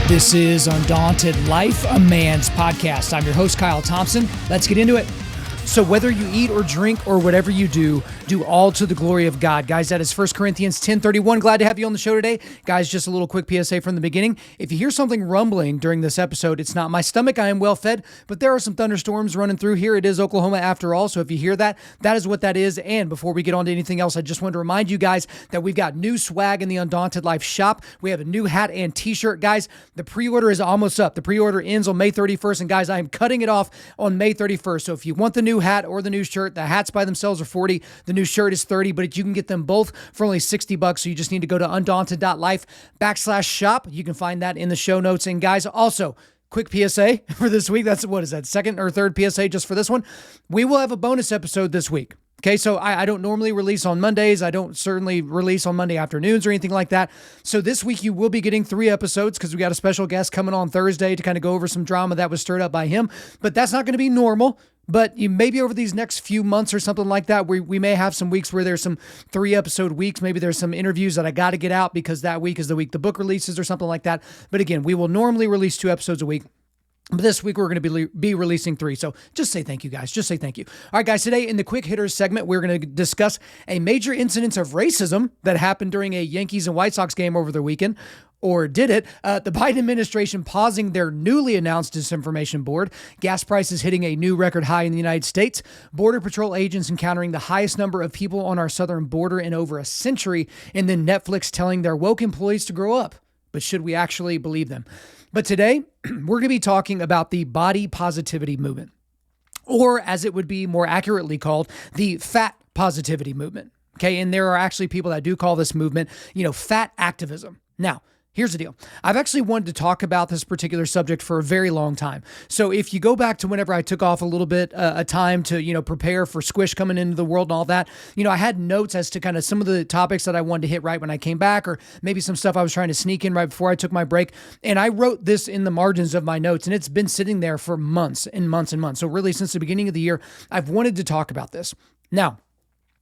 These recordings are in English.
This is Undaunted.Life, a man's podcast. I'm your host, Kyle Thompson. Let's get into it. So whether you eat or drink or whatever you do all to the glory of God. Guys, that is 1 Corinthians 10:31. Glad to have you on the show today. Guys, just a little quick PSA from the beginning. If you hear something rumbling during this episode, it's not my stomach. I am well fed, but there are some thunderstorms running through here. It is Oklahoma after all, so if you hear that, that is what that is. And before we get on to anything else, I just wanted to remind you guys that we've got new swag in the Undaunted Life shop. We have a new hat and t-shirt. Guys, the pre-order is almost up. The pre-order ends on May 31st, and guys, I am cutting it off on May 31st. So if you want the new hat or the new shirt, the hats by themselves are $40, the new shirt is $30, but you can get them both for only $60. So you just need to go to Undaunted.Life/shop. You can find that in the show notes. And guys, also, quick PSA for this week. That's, what is that, second or third PSA just for this one? We will have a bonus episode this week. Okay, so I don't normally release on Mondays. I don't certainly release on Monday afternoons or anything like that. So this week you will be getting 3 episodes because we got a special guest coming on Thursday to kind of go over some drama that was stirred up by him. But that's not going to be normal. But maybe over these next few months or something like that, we may have some weeks where there's some 3-episode weeks. Maybe there's some interviews that I got to get out because that week is the week the book releases or something like that. But again, we will normally release 2 episodes a week. But this week, we're going to be releasing 3. So just say thank you, guys. Just say thank you. All right, guys, today in the Quick Hitters segment, we're going to discuss a major incidence of racism that happened during a Yankees and White Sox game over the weekend. Or did it? The Biden administration pausing their newly announced Disinformation Board, gas prices hitting a new record high in the United States, Border Patrol agents encountering the highest number of people on our southern border in over a century, and then Netflix telling their woke employees to grow up. But should we actually believe them? But today, we're going to be talking about the body positivity movement, or as it would be more accurately called, the fat positivity movement. Okay, and there are actually people that do call this movement, fat activism. Now, here's the deal. I've actually wanted to talk about this particular subject for a very long time. So if you go back to whenever I took off a little bit a time to, prepare for Squish coming into the world and all that, I had notes as to kind of some of the topics that I wanted to hit right when I came back, or maybe some stuff I was trying to sneak in right before I took my break. And I wrote this in the margins of my notes, and it's been sitting there for months and months and months. So really since the beginning of the year, I've wanted to talk about this. Now,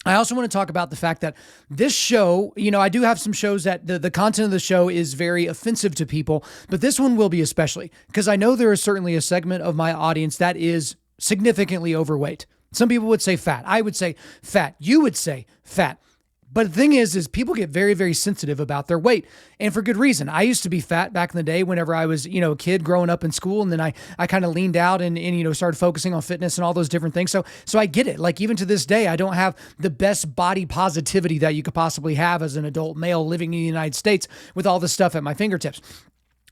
I also want to talk about the fact that this show, I do have some shows that the content of the show is very offensive to people, but this one will be especially because I know there is certainly a segment of my audience that is significantly overweight. Some people would say fat. I would say fat. You would say fat. But the thing is people get very, very sensitive about their weight, and for good reason. I used to be fat back in the day whenever I was, a kid growing up in school, and then I kind of leaned out and started focusing on fitness and all those different things. So I get it. Like even to this day, I don't have the best body positivity that you could possibly have as an adult male living in the United States with all this stuff at my fingertips.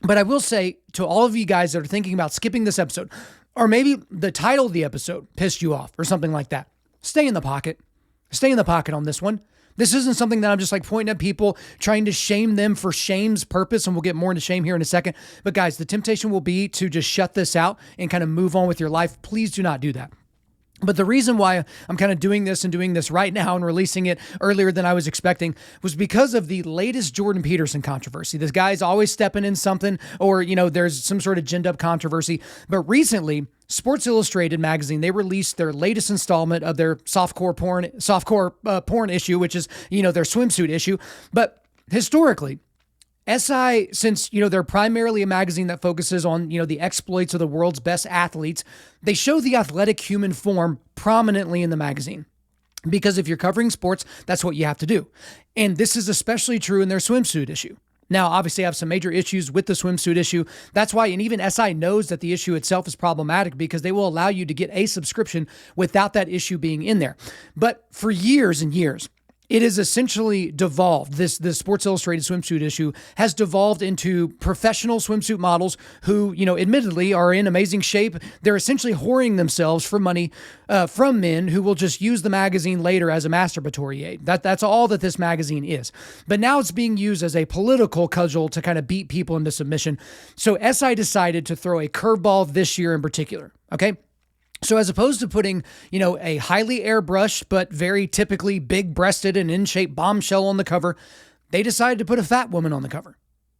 But I will say to all of you guys that are thinking about skipping this episode, or maybe the title of the episode pissed you off or something like that, stay in the pocket. Stay in the pocket on this one. This isn't something that I'm just like pointing at people, trying to shame them for shame's purpose, and we'll get more into shame here in a second. But guys, the temptation will be to just shut this out and kind of move on with your life. Please do not do that. But the reason why I'm kind of doing this right now and releasing it earlier than I was expecting was because of the latest Jordan Peterson controversy. This guy's always stepping in something, or, there's some sort of ginned up controversy. But recently, Sports Illustrated magazine, they released their latest installment of their softcore porn issue, which is, their swimsuit issue. But historically, SI, since, they're primarily a magazine that focuses on, the exploits of the world's best athletes, they show the athletic human form prominently in the magazine. Because if you're covering sports, that's what you have to do. And this is especially true in their swimsuit issue. Now, obviously, I have some major issues with the swimsuit issue. That's why, and even SI knows that the issue itself is problematic because they will allow you to get a subscription without that issue being in there. But for years and years, it has essentially devolved. This Sports Illustrated swimsuit issue has devolved into professional swimsuit models who, admittedly are in amazing shape. They're essentially whoring themselves for money from men who will just use the magazine later as a masturbatory aid. That's all that this magazine is. But now it's being used as a political cudgel to kind of beat people into submission. So SI decided to throw a curveball this year in particular. Okay. So as opposed to putting, a highly airbrushed but very typically big-breasted and in-shape bombshell on the cover, they decided to put a fat woman on the cover.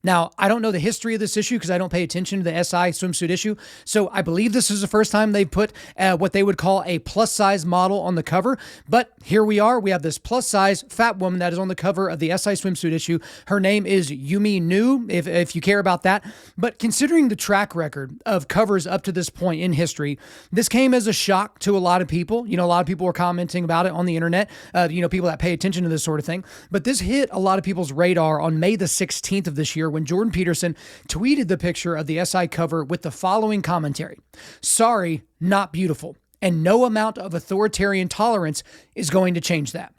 Now, I don't know the history of this issue because I don't pay attention to the SI swimsuit issue. So I believe this is the first time they've put what they would call a plus size model on the cover. But here we are. We have this plus size fat woman that is on the cover of the SI swimsuit issue. Her name is Yumi Nu, if you care about that. But considering the track record of covers up to this point in history, this came as a shock to a lot of people. A lot of people were commenting about it on the internet, people that pay attention to this sort of thing. But this hit a lot of people's radar on May the 16th of this year when Jordan Peterson tweeted the picture of the SI cover with the following commentary: "Sorry, not beautiful, and no amount of authoritarian tolerance is going to change that."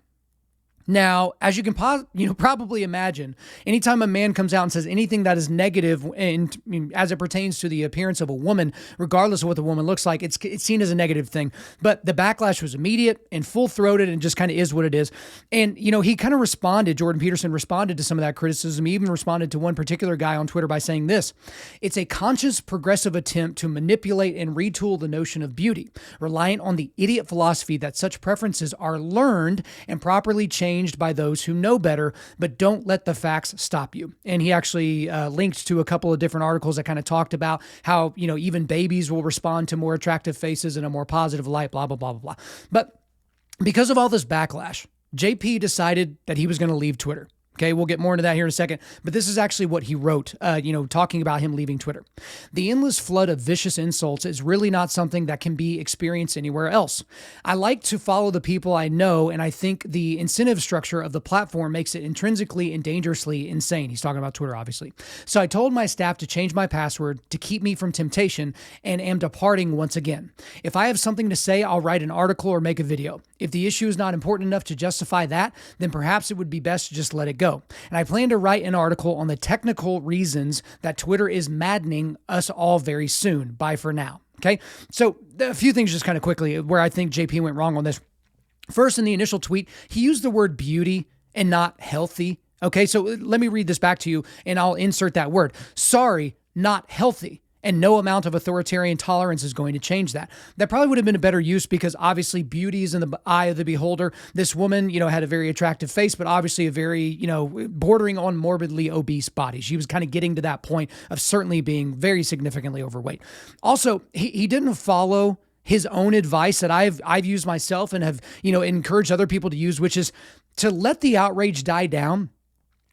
Now, as you can probably imagine, anytime a man comes out and says anything that is negative and as it pertains to the appearance of a woman, regardless of what the woman looks like, it's seen as a negative thing. But the backlash was immediate and full-throated and just kind of is what it is. And, he kind of responded, Jordan Peterson responded to some of that criticism. He even responded to one particular guy on Twitter by saying this: "It's a conscious, progressive attempt to manipulate and retool the notion of beauty, reliant on the idiot philosophy that such preferences are learned and properly changed by those who know better, but don't let the facts stop you." And he actually linked to a couple of different articles that kind of talked about how, even babies will respond to more attractive faces in a more positive light, blah, blah, blah, blah, blah. But because of all this backlash, JP decided that he was going to leave Twitter. Okay, we'll get more into that here in a second, but this is actually what he wrote, talking about him leaving Twitter. "The endless flood of vicious insults is really not something that can be experienced anywhere else. I like to follow the people I know, and I think the incentive structure of the platform makes it intrinsically and dangerously insane." He's talking about Twitter, obviously. "So I told my staff to change my password to keep me from temptation and am departing once again. If I have something to say, I'll write an article or make a video. If the issue is not important enough to justify that, then perhaps it would be best to just let it go. And I plan to write an article on the technical reasons that Twitter is maddening us all very soon. Bye for now." Okay. So a few things just kind of quickly where I think JP went wrong on this. First, in the initial tweet, he used the word beauty and not healthy. Okay. So let me read this back to you and I'll insert that word. "Sorry, not healthy. And no amount of authoritarian tolerance is going to change that." That probably would have been a better use because obviously beauty is in the eye of the beholder. This woman, had a very attractive face, but obviously a very, bordering on morbidly obese body. She was kind of getting to that point of certainly being very significantly overweight. Also, he didn't follow his own advice that I've used myself and have, encouraged other people to use, which is to let the outrage die down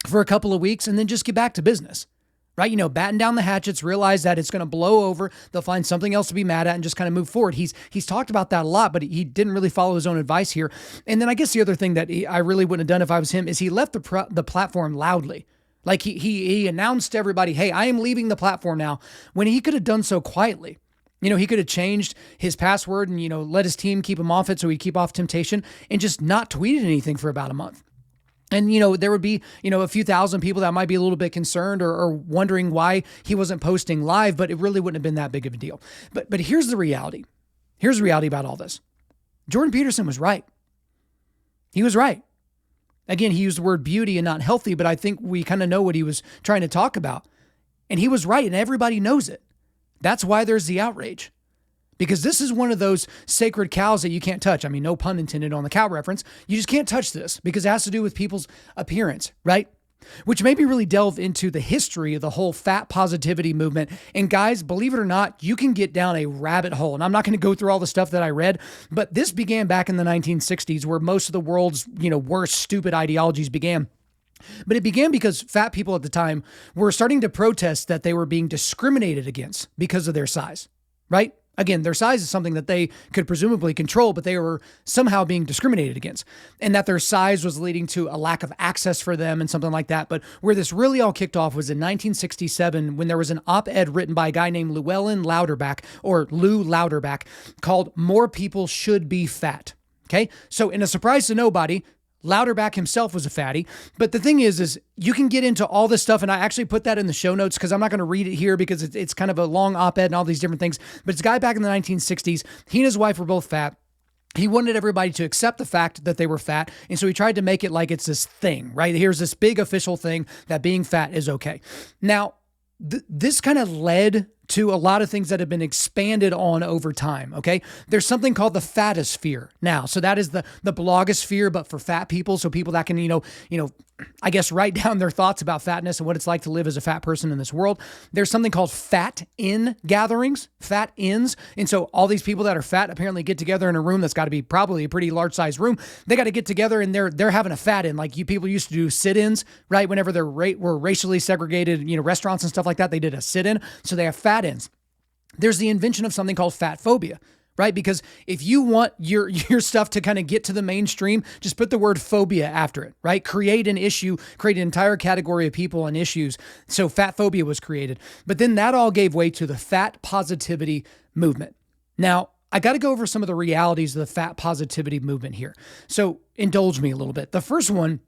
for a couple of weeks and then just get back to business. Right? Batten down the hatchets, realize that it's going to blow over. They'll find something else to be mad at and just kind of move forward. He's talked about that a lot, but he didn't really follow his own advice here. And then I guess the other thing that I really wouldn't have done if I was him is he left the platform loudly. Like he announced to everybody, "Hey, I am leaving the platform now," when he could have done so quietly. He could have changed his password and, let his team keep him off it so he'd keep off temptation and just not tweeted anything for about a month. And, there would be, a few thousand people that might be a little bit concerned or wondering why he wasn't posting live, but it really wouldn't have been that big of a deal. But here's the reality. Here's the reality about all this. Jordan Peterson was right. He was right. Again, he used the word beauty and not healthy, but I think we kind of know what he was trying to talk about. And he was right, and everybody knows it. That's why there's the outrage. Because this is one of those sacred cows that you can't touch. I mean, no pun intended on the cow reference. You just can't touch this because it has to do with people's appearance, right? Which made me really delve into the history of the whole fat positivity movement. And guys, believe it or not, you can get down a rabbit hole. And I'm not going to go through all the stuff that I read, but this began back in the 1960s where most of the world's, worst stupid ideologies began. But it began because fat people at the time were starting to protest that they were being discriminated against because of their size, right? Again, their size is something that they could presumably control, but they were somehow being discriminated against, and that their size was leading to a lack of access for them and something like that. But where this really all kicked off was in 1967 when there was an op-ed written by a guy named Llewellyn Louderback, or Lou Louderback, called "More People Should Be Fat." Okay, so in a surprise to nobody, Louderback himself was a fatty. But the thing is you can get into all this stuff, and I actually put that in the show notes because I'm not going to read it here because it's kind of a long op-ed and all these different things. But it's a guy back in the 1960s. He and his wife were both fat. He wanted everybody to accept the fact that they were fat, and so he tried to make it like it's this thing, right? Here's this big official thing that being fat is okay. Now, this kind of led to a lot of things that have been expanded on over time, okay? There's something called the fatosphere now. So that is the blogosphere, but for fat people. So people that can, I guess, write down their thoughts about fatness and what it's like to live as a fat person in this world. There's something called fat in gatherings, fat ins. And so all these people that are fat apparently get together in a room that's got to be probably a pretty large size room. They got to get together and they're having a fat in. Like you people used to do sit-ins, right? Whenever there were racially segregated, restaurants and stuff like that, they did a sit-in. So they have fat ins. There's the invention of something called fatphobia, right? Because if you want your stuff to kind of get to the mainstream, just put the word phobia after it, right? Create an issue, create an entire category of people and issues. So fatphobia was created. But then that all gave way to the fat positivity movement. Now, I got to go over some of the realities of the fat positivity movement here. So indulge me a little bit. The first one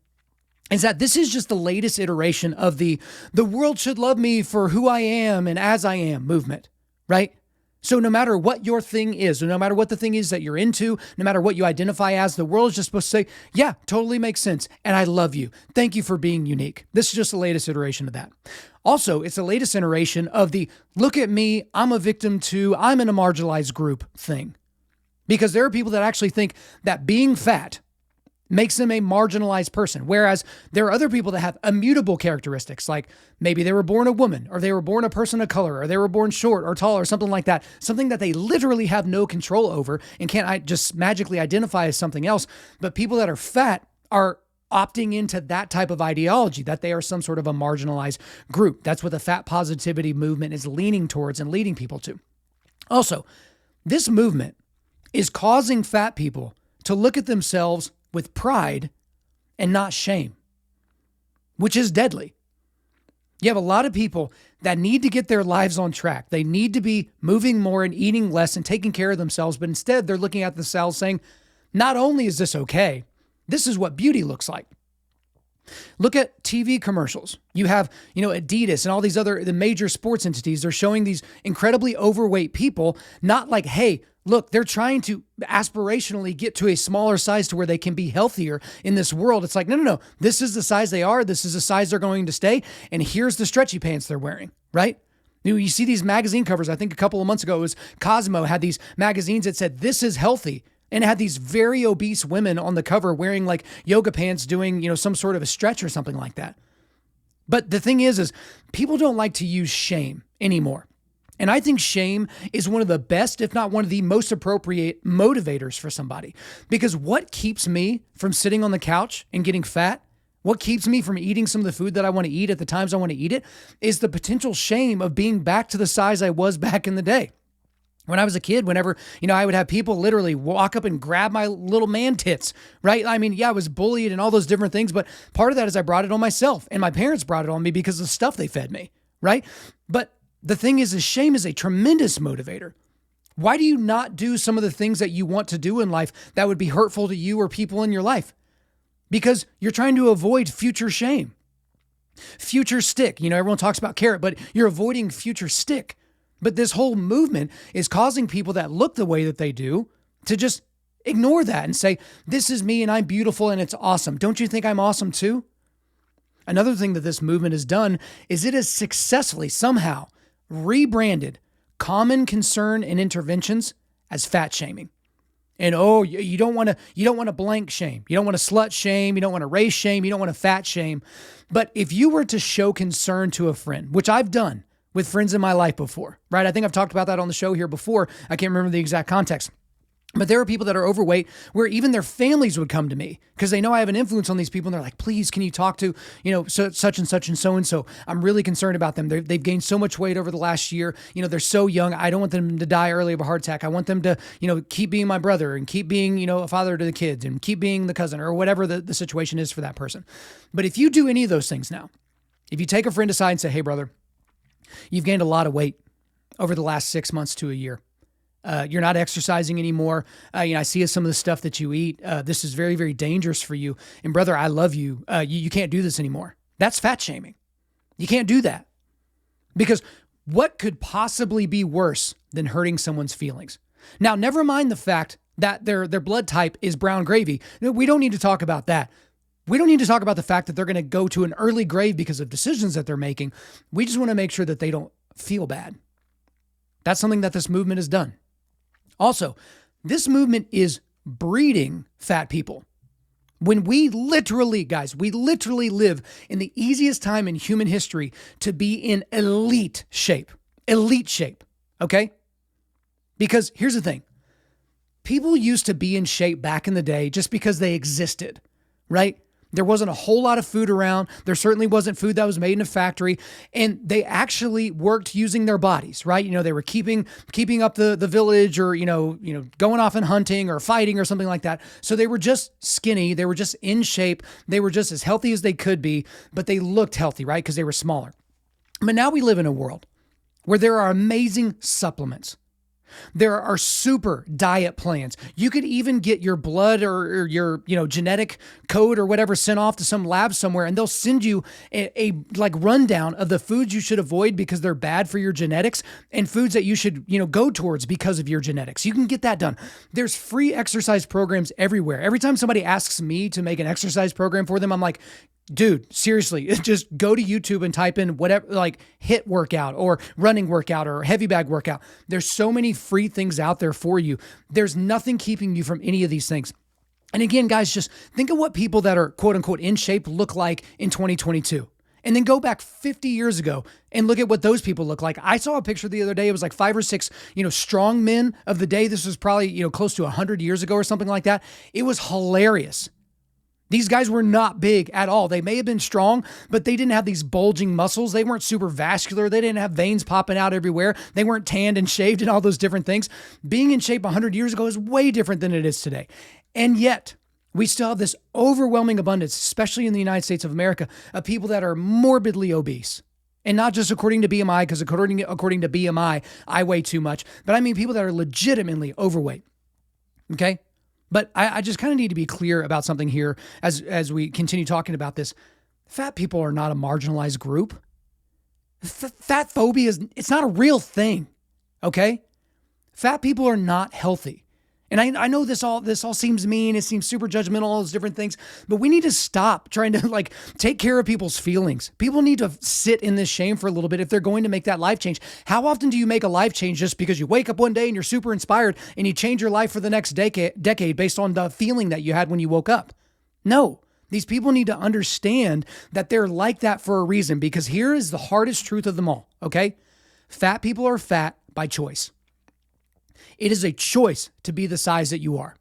is that this is just the latest iteration of the world should love me for who I am and as I am movement, right? So no matter what your thing is, or no matter what the thing is that you're into, no matter what you identify as, the world is just supposed to say, yeah, totally makes sense. And I love you. Thank you for being unique. This is just the latest iteration of that. Also, it's the latest iteration of the look at me, I'm a victim too, I'm in a marginalized group thing. Because there are people that actually think that being fat makes them a marginalized person. Whereas there are other people that have immutable characteristics, like maybe they were born a woman, or they were born a person of color, or they were born short or tall or something like that, something that they literally have no control over and can't just magically identify as something else. But people that are fat are opting into that type of ideology, that they are some sort of a marginalized group. That's what the fat positivity movement is leaning towards and leading people to. Also, this movement is causing fat people to look at themselves with pride and not shame, which is deadly. You have a lot of people that need to get their lives on track. They need to be moving more and eating less and taking care of themselves, but instead they're looking at themselves saying, not only is this okay, this is what beauty looks like. Look at TV commercials. You have, Adidas and all these the major sports entities. They're showing these incredibly overweight people, not like, hey, look, they're trying to aspirationally get to a smaller size to where they can be healthier in this world. It's like, no. This is the size they are. This is the size they're going to stay. And here's the stretchy pants they're wearing, right? You see these magazine covers. I think a couple of months ago, it was Cosmo had these magazines that said, this is healthy. And it had these very obese women on the cover wearing like yoga pants doing, some sort of a stretch or something like that. But the thing is people don't like to use shame anymore. And I think shame is one of the best, if not one of the most appropriate motivators for somebody. Because what keeps me from sitting on the couch and getting fat, what keeps me from eating some of the food that I want to eat at the times I want to eat it, is the potential shame of being back to the size I was back in the day. When I was a kid, whenever, I would have people literally walk up and grab my little man tits, right? I mean, yeah, I was bullied and all those different things, but part of that is I brought it on myself, and my parents brought it on me because of the stuff they fed me, right? But the thing is shame is a tremendous motivator. Why do you not do some of the things that you want to do in life that would be hurtful to you or people in your life? Because you're trying to avoid future shame. Future stick, everyone talks about carrot, but you're avoiding future stick. But this whole movement is causing people that look the way that they do to just ignore that and say, this is me and I'm beautiful and it's awesome. Don't you think I'm awesome too? Another thing that this movement has done is it has successfully somehow rebranded common concern and interventions as fat shaming. And you don't want to blank shame. You don't want to slut shame. You don't want to race shame. You don't want to fat shame. But if you were to show concern to a friend, which I've done with friends in my life before, right? I think I've talked about that on the show here before. I can't remember the exact context. But there are people that are overweight where even their families would come to me because they know I have an influence on these people. And they're like, please, can you talk to, such and such and so. I'm really concerned about them. They've gained so much weight over the last year. They're so young. I don't want them to die early of a heart attack. I want them to, keep being my brother and keep being, a father to the kids and keep being the cousin or whatever the situation is for that person. But if you do any of those things now, if you take a friend aside and say, hey, brother, you've gained a lot of weight over the last 6 months to a year. You're not exercising anymore. I see some of the stuff that you eat. This is very, very dangerous for you. And brother, I love you. You can't do this anymore. That's fat shaming. You can't do that. Because what could possibly be worse than hurting someone's feelings? Now, never mind the fact that their blood type is brown gravy. We don't need to talk about that. We don't need to talk about the fact that they're going to go to an early grave because of decisions that they're making. We just want to make sure that they don't feel bad. That's something that this movement has done. Also, this movement is breeding fat people. When we literally, guys, we literally live in the easiest time in human history to be in elite shape, okay? Because here's the thing. People used to be in shape back in the day just because they existed, right? There wasn't a whole lot of food around. There certainly wasn't food that was made in a factory. And they actually worked using their bodies, right? They were keeping up the village, or, going off and hunting or fighting or something like that. So they were just skinny. They were just in shape. They were just as healthy as they could be, but they looked healthy, right? Because they were smaller. But now we live in a world where there are amazing supplements. There are super diet plans. You could even get your blood or your, genetic code or whatever sent off to some lab somewhere, and they'll send you a rundown of the foods you should avoid because they're bad for your genetics, and foods that you should, go towards because of your genetics. You can get that done. There's free exercise programs everywhere. Every time somebody asks me to make an exercise program for them, I'm like, dude, seriously, just go to YouTube and type in whatever, like HIIT workout or running workout or heavy bag workout. There's so many free things out there for you. There's nothing keeping you from any of these things. And again, guys, just think of what people that are quote unquote in shape look like in 2022. And then go back 50 years ago and look at what those people look like. I saw a picture the other day. It was like 5 or 6, strong men of the day. This was probably, close to 100 years ago or something like that. It was hilarious. These guys were not big at all. They may have been strong, but they didn't have these bulging muscles. They weren't super vascular. They didn't have veins popping out everywhere. They weren't tanned and shaved and all those different things. Being in shape 100 years ago is way different than it is today. And yet, we still have this overwhelming abundance, especially in the United States of America, of people that are morbidly obese. And not just according to BMI, because according to BMI, I weigh too much, but I mean people that are legitimately overweight. Okay? But I just kind of need to be clear about something here as we continue talking about this. Fat people are not a marginalized group. Fat phobia it's not a real thing, okay? Fat people are not healthy. And I know this all seems mean. It seems super judgmental, all those different things. But we need to stop trying to take care of people's feelings. People need to sit in this shame for a little bit if they're going to make that life change. How often do you make a life change just because you wake up one day and you're super inspired and you change your life for the next decade based on the feeling that you had when you woke up? No. These people need to understand that they're like that for a reason, because here is the hardest truth of them all, okay? Fat people are fat by choice. It is a choice to be the size that you are.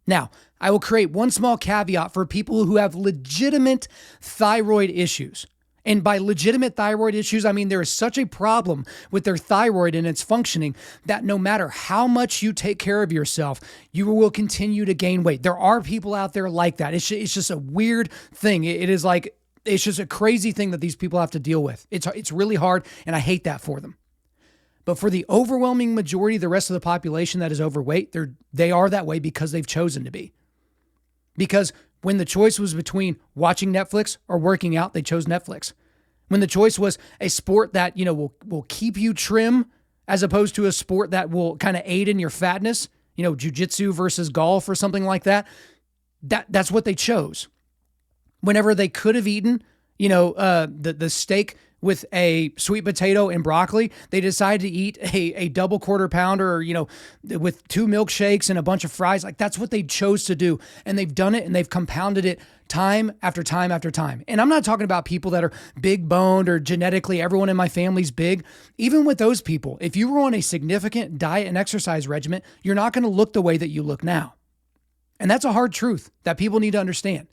Now, I will create one small caveat for people who have legitimate thyroid issues. And by legitimate thyroid issues, I mean there is such a problem with their thyroid and its functioning that no matter how much you take care of yourself, you will continue to gain weight. There are people out there like that. It's just a weird thing. It's just a crazy thing that these people have to deal with. It's really hard, and I hate that for them. But for the overwhelming majority, the rest of the population that is overweight, they are that way because they've chosen to be. Because when the choice was between watching Netflix or working out, they chose Netflix. When the choice was a sport that, will keep you trim as opposed to a sport that will kind of aid in your fatness, jiu-jitsu versus golf or something like that, that's what they chose. Whenever they could have eaten, the steak with a sweet potato and broccoli, they decided to eat a double quarter pounder, with 2 milkshakes and a bunch of fries. That's what they chose to do. And they've done it, and they've compounded it time after time after time. And I'm not talking about people that are big boned or genetically everyone in my family's big. Even with those people, if you were on a significant diet and exercise regimen, you're not going to look the way that you look now. And that's a hard truth that people need to understand,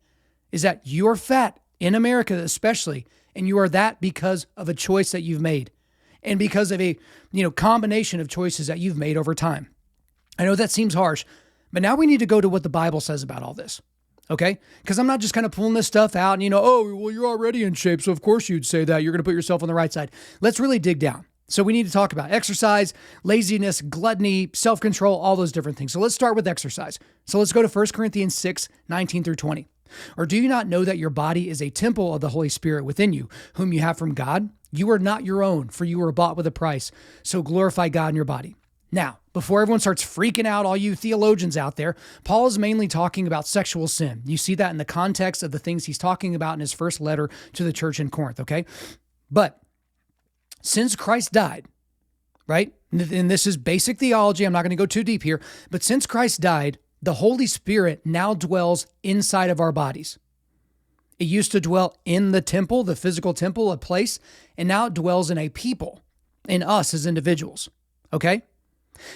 is that you're fat in America especially, and you are that because of a choice that you've made and because of a, combination of choices that you've made over time. I know that seems harsh, but now we need to go to what the Bible says about all this, okay? Because I'm not just kind of pulling this stuff out and, you're already in shape, so of course you'd say that. You're going to put yourself on the right side. Let's really dig down. So we need to talk about exercise, laziness, gluttony, self-control, all those different things. So let's start with exercise. So let's go to 1 Corinthians 6:19-20. Or do you not know that your body is a temple of the Holy Spirit within you, whom you have from God? You are not your own, for you were bought with a price. So glorify God in your body. Now, before everyone starts freaking out, all you theologians out there, Paul is mainly talking about sexual sin. You see that in the context of the things he's talking about in his first letter to the church in Corinth, okay? But since Christ died, right? And this is basic theology. I'm not going to go too deep here. But since Christ died, the Holy Spirit now dwells inside of our bodies. It used to dwell in the temple, the physical temple, a place, and now it dwells in a people, in us as individuals. Okay?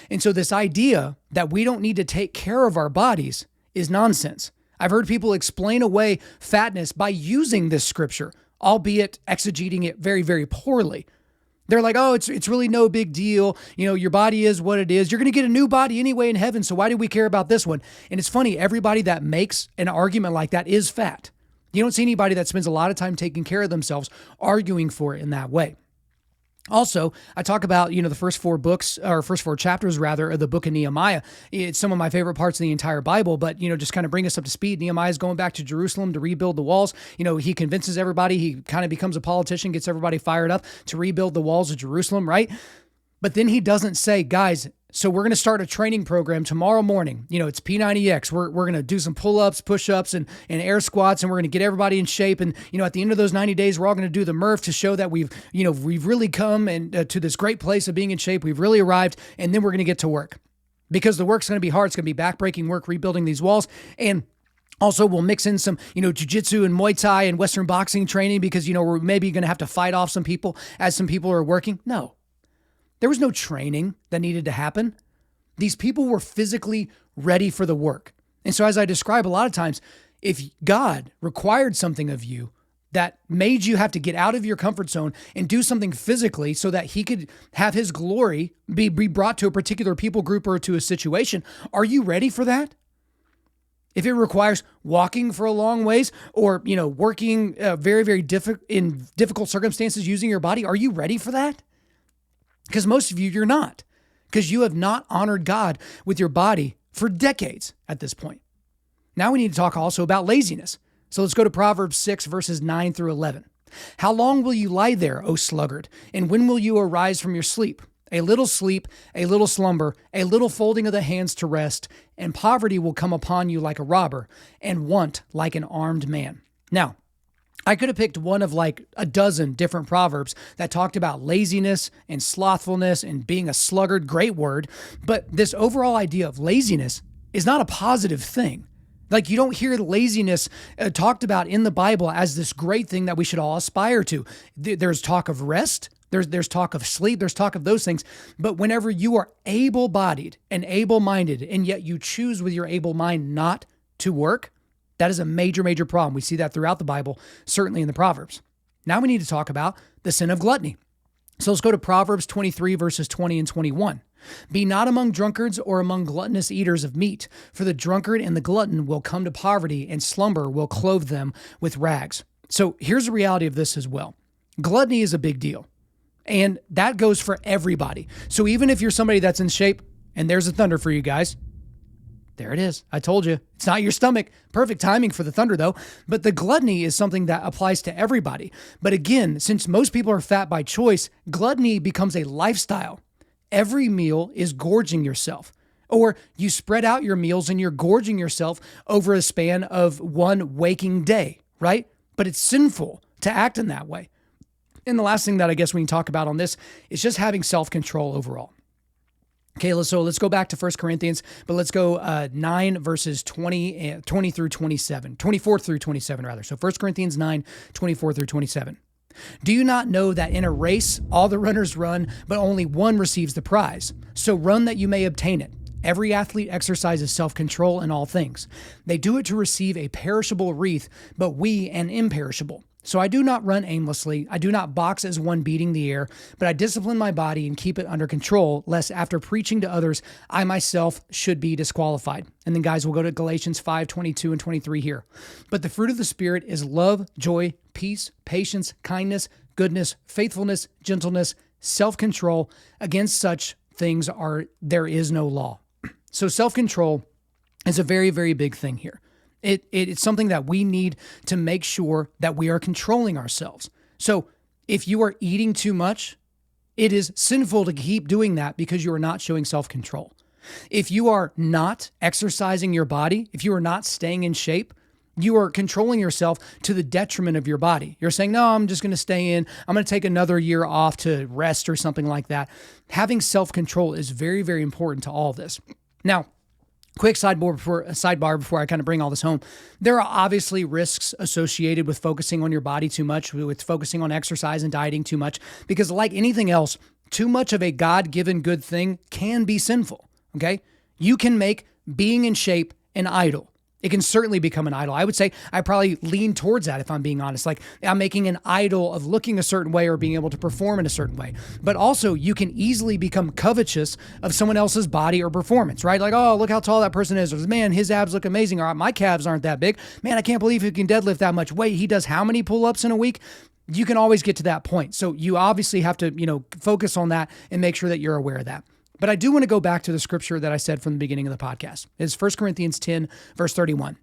And so this idea that we don't need to take care of our bodies is nonsense. I've heard people explain away fatness by using this scripture, albeit exegeting it very, very poorly. They're like, oh, it's really no big deal. Your body is what it is. You're going to get a new body anyway in heaven, so why do we care about this one? And it's funny, everybody that makes an argument like that is fat. You don't see anybody that spends a lot of time taking care of themselves arguing for it in that way. Also, I talk about, the first four chapters of the book of Nehemiah. It's some of my favorite parts of the entire Bible, but, just kind of bring us up to speed. Nehemiah is going back to Jerusalem to rebuild the walls. He convinces everybody, he kind of becomes a politician, gets everybody fired up to rebuild the walls of Jerusalem, right? But then he doesn't say, guys, so we're going to start a training program tomorrow morning. It's P90X. We're going to do some pull-ups, push-ups, and air squats, and we're going to get everybody in shape. And, at the end of those 90 days, we're all going to do the Murph to show that we've really come and to this great place of being in shape. We've really arrived, and then we're going to get to work. Because the work's going to be hard. It's going to be backbreaking work, rebuilding these walls. And also, we'll mix in some, jiu-jitsu and Muay Thai and Western boxing training because, we're maybe going to have to fight off some people as some people are working. No. There was no training that needed to happen. These people were physically ready for the work. And so as I describe a lot of times, if God required something of you that made you have to get out of your comfort zone and do something physically so that he could have his glory be brought to a particular people group or to a situation, are you ready for that? If it requires walking for a long ways or, working very, very in difficult circumstances using your body, are you ready for that? Because most of you, you're not. Because you have not honored God with your body for decades at this point. Now we need to talk also about laziness. So let's go to Proverbs 6, verses 9 through 11. How long will you lie there, O sluggard? And when will you arise from your sleep? A little sleep, a little slumber, a little folding of the hands to rest, and poverty will come upon you like a robber, and want like an armed man. Now, I could have picked one of like a dozen different proverbs that talked about laziness and slothfulness and being a sluggard, great word. But this overall idea of laziness is not a positive thing. Like you don't hear laziness talked about in the Bible as this great thing that we should all aspire to. There's talk of rest. There's talk of sleep. There's talk of those things. But whenever you are able-bodied and able-minded, and yet you choose with your able mind not to work, that is a major, major problem. We see that throughout the Bible, certainly in the Proverbs. Now we need to talk about the sin of gluttony. So let's go to Proverbs 23, verses 20 and 21. Be not among drunkards or among gluttonous eaters of meat, for the drunkard and the glutton will come to poverty, and slumber will clothe them with rags. So here's the reality of this as well. Gluttony is a big deal, and that goes for everybody. So even if you're somebody that's in shape, and there's a thunder for you guys, there it is. I told you. It's not your stomach. Perfect timing for the thunder, though. But the gluttony is something that applies to everybody. But again, since most people are fat by choice, gluttony becomes a lifestyle. Every meal is gorging yourself. Or you spread out your meals and you're gorging yourself over a span of one waking day, right? But it's sinful to act in that way. And the last thing that I guess we can talk about on this is just having self-control overall. Okay, let's go back to 1 Corinthians, but let's go 9 verses 20 through 27, 24 through 27 rather. So 1 Corinthians 9, 24 through 27. Do you not know that in a race all the runners run, but only one receives the prize? So run that you may obtain it. Every athlete exercises self-control in all things. They do it to receive a perishable wreath, but we an imperishable. So I do not run aimlessly. I do not box as one beating the air, but I discipline my body and keep it under control, lest after preaching to others, I myself should be disqualified. And then guys, we'll go to Galatians 5, 22 and 23 here. But the fruit of the Spirit is love, joy, peace, patience, kindness, goodness, faithfulness, gentleness, self-control. Against such things there is no law. So self-control is a very, very big thing here. It's something that we need to make sure that we are controlling ourselves. So if you are eating too much, it is sinful to keep doing that because you are not showing self-control. If you are not exercising your body, if you are not staying in shape, You are controlling yourself to the detriment of your body. You're saying, no, I'm just going to stay in. I'm going to take another year off to rest or something like that. Having self-control is very, very important to all of this. Now, quick sidebar before I kind of bring all this home. There are obviously risks associated with focusing on your body too much, with focusing on exercise and dieting too much, because like anything else, too much of a God-given good thing can be sinful, okay? You can make being in shape an idol. It can certainly become an idol. I would say I probably lean towards that if I'm being honest. Like I'm making an idol of looking a certain way or being able to perform in a certain way. But also you can easily become covetous of someone else's body or performance, right? Like, oh, look how tall that person is. Or, man, his abs look amazing. Or my calves aren't that big. Man, I can't believe he can deadlift that much. Wait, he does how many pull-ups in a week? You can always get to that point. So you obviously have to, focus on that and make sure that you're aware of that. But I do want to go back to the scripture that I said from the beginning of the podcast. It's 1 Corinthians 10, verse 31.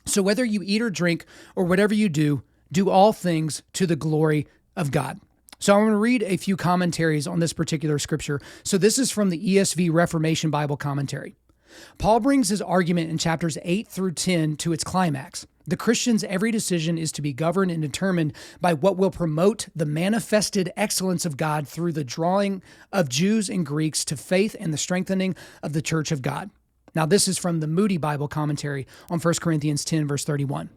So whether you eat or drink or whatever you do, do all things to the glory of God. So I'm going to read a few commentaries on this particular scripture. So this is from the ESV Reformation Bible Commentary. Paul brings his argument in chapters 8 through 10 to its climax. The Christian's every decision is to be governed and determined by what will promote the manifested excellence of God through the drawing of Jews and Greeks to faith and the strengthening of the church of God. Now, this is from the Moody Bible Commentary on 1 Corinthians 10, verse 31.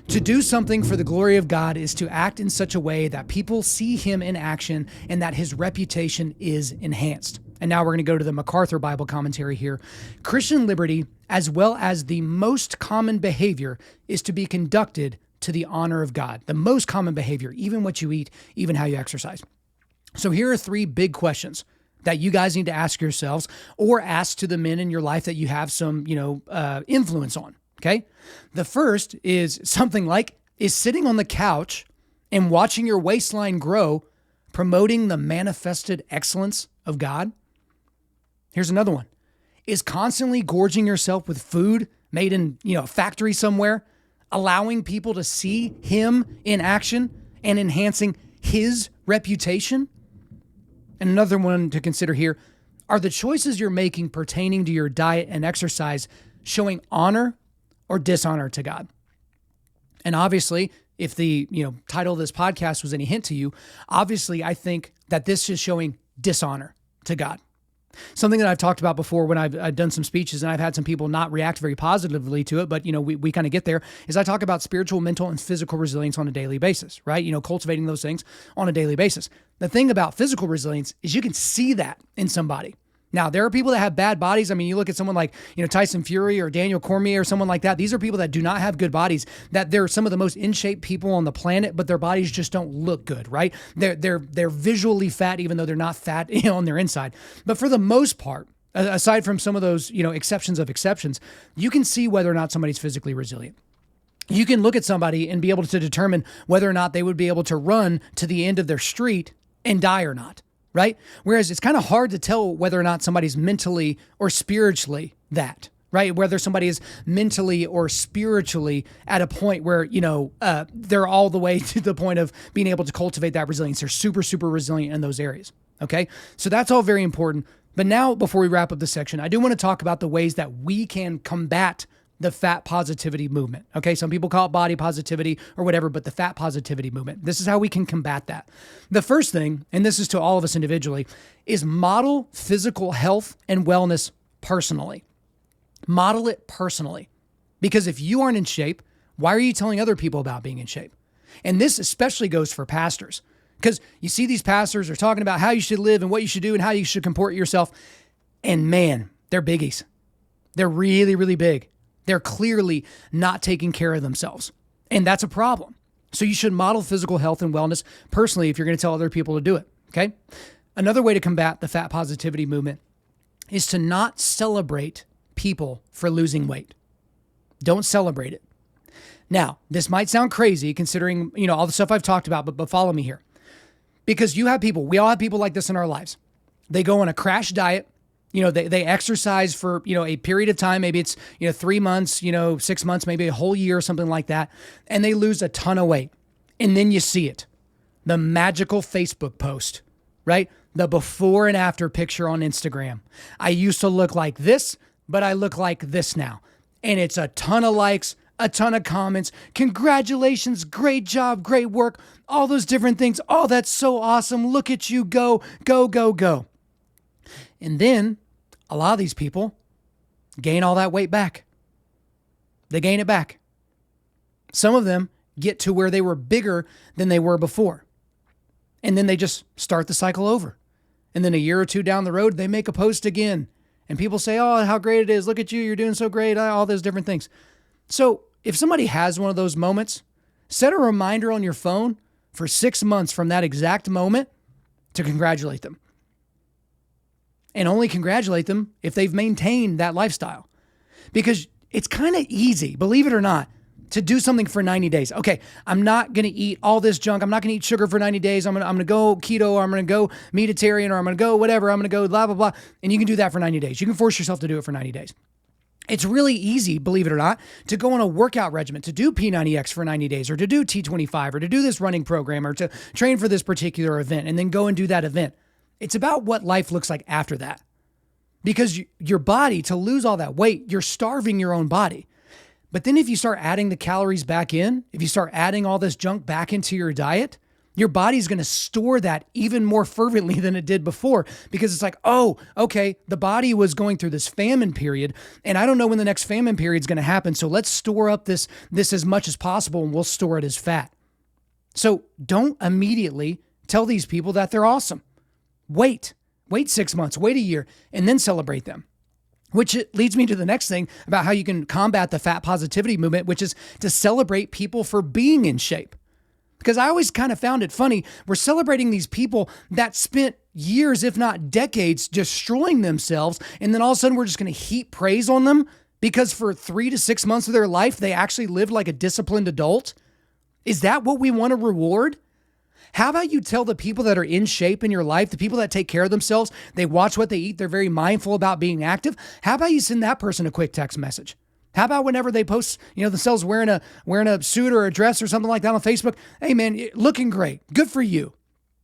To do something for the glory of God is to act in such a way that people see him in action and that his reputation is enhanced. And now we're going to go to the MacArthur Bible Commentary here. Christian liberty, as well as the most common behavior, is to be conducted to the honor of God. The most common behavior, even what you eat, even how you exercise. So here are 3 big questions that you guys need to ask yourselves or ask to the men in your life that you have some, influence on, okay? The first is something like, is sitting on the couch and watching your waistline grow promoting the manifested excellence of God? Here's another one. Is constantly gorging yourself with food made in, a factory somewhere, allowing people to see him in action and enhancing his reputation? And another one to consider here, are the choices you're making pertaining to your diet and exercise showing honor or dishonor to God? And obviously, if the title of this podcast was any hint to you, obviously I think that this is showing dishonor to God. Something that I've talked about before when I've done some speeches and I've had some people not react very positively to it, but we kind of get there, is I talk about spiritual, mental, and physical resilience on a daily basis, right? Cultivating those things on a daily basis. The thing about physical resilience is you can see that in somebody. Now, there are people that have bad bodies. I mean, you look at someone like, Tyson Fury or Daniel Cormier or someone like that. These are people that do not have good bodies, that they're some of the most in shape people on the planet, but their bodies just don't look good, right? They're visually fat, even though they're not fat on their inside. But for the most part, aside from some of those, exceptions of exceptions, you can see whether or not somebody's physically resilient. You can look at somebody and be able to determine whether or not they would be able to run to the end of their street and die or not. Right? Whereas it's kind of hard to tell whether or not somebody's mentally or spiritually that, right? Whether somebody is mentally or spiritually at a point where, they're all the way to the point of being able to cultivate that resilience. They're super, super resilient in those areas. Okay. So that's all very important. But now, before we wrap up this section, I do want to talk about the ways that we can combat the fat positivity movement. Okay. Some people call it body positivity or whatever, but the fat positivity movement, this is how we can combat that. The first thing, and this is to all of us individually, is model physical health and wellness personally. Model it personally. Because if you aren't in shape, why are you telling other people about being in shape? And this especially goes for pastors, because you see these pastors are talking about how you should live and what you should do and how you should comport yourself. And man, they're biggies. They're really, really big. They're clearly not taking care of themselves. And that's a problem. So you should model physical health and wellness personally if you're going to tell other people to do it. Okay. Another way to combat the fat positivity movement is to not celebrate people for losing weight. Don't celebrate it. Now, this might sound crazy considering, all the stuff I've talked about, but follow me here. Because we all have people like this in our lives. They go on a crash diet. They exercise for, a period of time. Maybe it's, 3 months, 6 months, maybe a whole year or something like that. And they lose a ton of weight. And then you see it. The magical Facebook post, right? The before and after picture on Instagram. I used to look like this, but I look like this now. And it's a ton of likes, a ton of comments. Congratulations, great job, great work, all those different things. Oh, that's so awesome. Look at you go, go, go, go. And then a lot of these people gain all that weight back. They gain it back. Some of them get to where they were bigger than they were before. And then they just start the cycle over. And then a year or two down the road, they make a post again. And people say, oh, how great it is. Look at you. You're doing so great. All those different things. So if somebody has one of those moments, set a reminder on your phone for 6 months from that exact moment to congratulate them. And only congratulate them if they've maintained that lifestyle. Because it's kind of easy, believe it or not, to do something for 90 days. Okay, I'm not going to eat all this junk. I'm not going to eat sugar for 90 days. I'm going to go keto, or I'm going to go meditarian, or I'm going to go whatever. I'm going to go blah, blah, blah. And you can do that for 90 days. You can force yourself to do it for 90 days. It's really easy, believe it or not, to go on a workout regimen, to do P90X for 90 days, or to do T25, or to do this running program, or to train for this particular event, and then go and do that event. It's about what life looks like after that. Because your body, to lose all that weight, you're starving your own body. But then if you start adding the calories back in, if you start adding all this junk back into your diet, your body's going to store that even more fervently than it did before, because it's like, oh, okay, the body was going through this famine period, and I don't know when the next famine period is going to happen. So let's store up this as much as possible, and we'll store it as fat. So don't immediately tell these people that they're awesome. Wait 6 months, wait a year, and then celebrate them. Which leads me to the next thing about how you can combat the fat positivity movement, which is to celebrate people for being in shape. Because I always kind of found it funny. We're celebrating these people that spent years, if not decades, destroying themselves. And then all of a sudden we're just going to heap praise on them because for 3 to 6 months of their life, they actually lived like a disciplined adult. Is that what we want to reward? How about you tell the people that are in shape in your life, the people that take care of themselves, they watch what they eat, they're very mindful about being active. How about you send that person a quick text message? How about whenever they post, themselves wearing a suit or a dress or something like that on Facebook? Hey man, looking great. Good for you.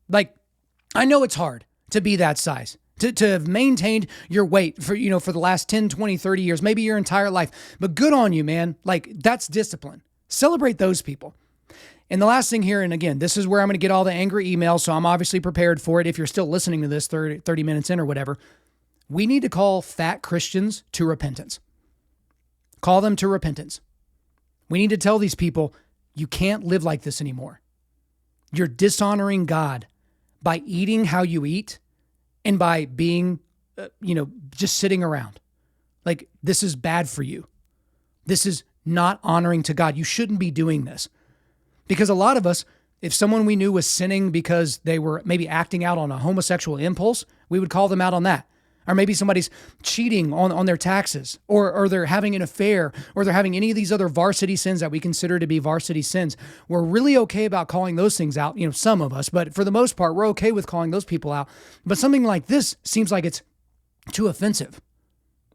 Like, I know it's hard to be that size, to have maintained your weight for the last 10, 20, 30 years, maybe your entire life, but good on you, man. Like, that's discipline. Celebrate those people. And the last thing here, and again, this is where I'm going to get all the angry emails, so I'm obviously prepared for it if you're still listening to this 30 minutes in or whatever. We need to call fat Christians to repentance. Call them to repentance. We need to tell these people, you can't live like this anymore. You're dishonoring God by eating how you eat and by being, just sitting around. Like, this is bad for you. This is not honoring to God. You shouldn't be doing this. Because a lot of us, if someone we knew was sinning because they were maybe acting out on a homosexual impulse, we would call them out on that. Or maybe somebody's cheating on their taxes, or they're having an affair, or they're having any of these other varsity sins that we consider to be varsity sins. We're really okay about calling those things out, some of us, but for the most part, we're okay with calling those people out. But something like this seems like it's too offensive.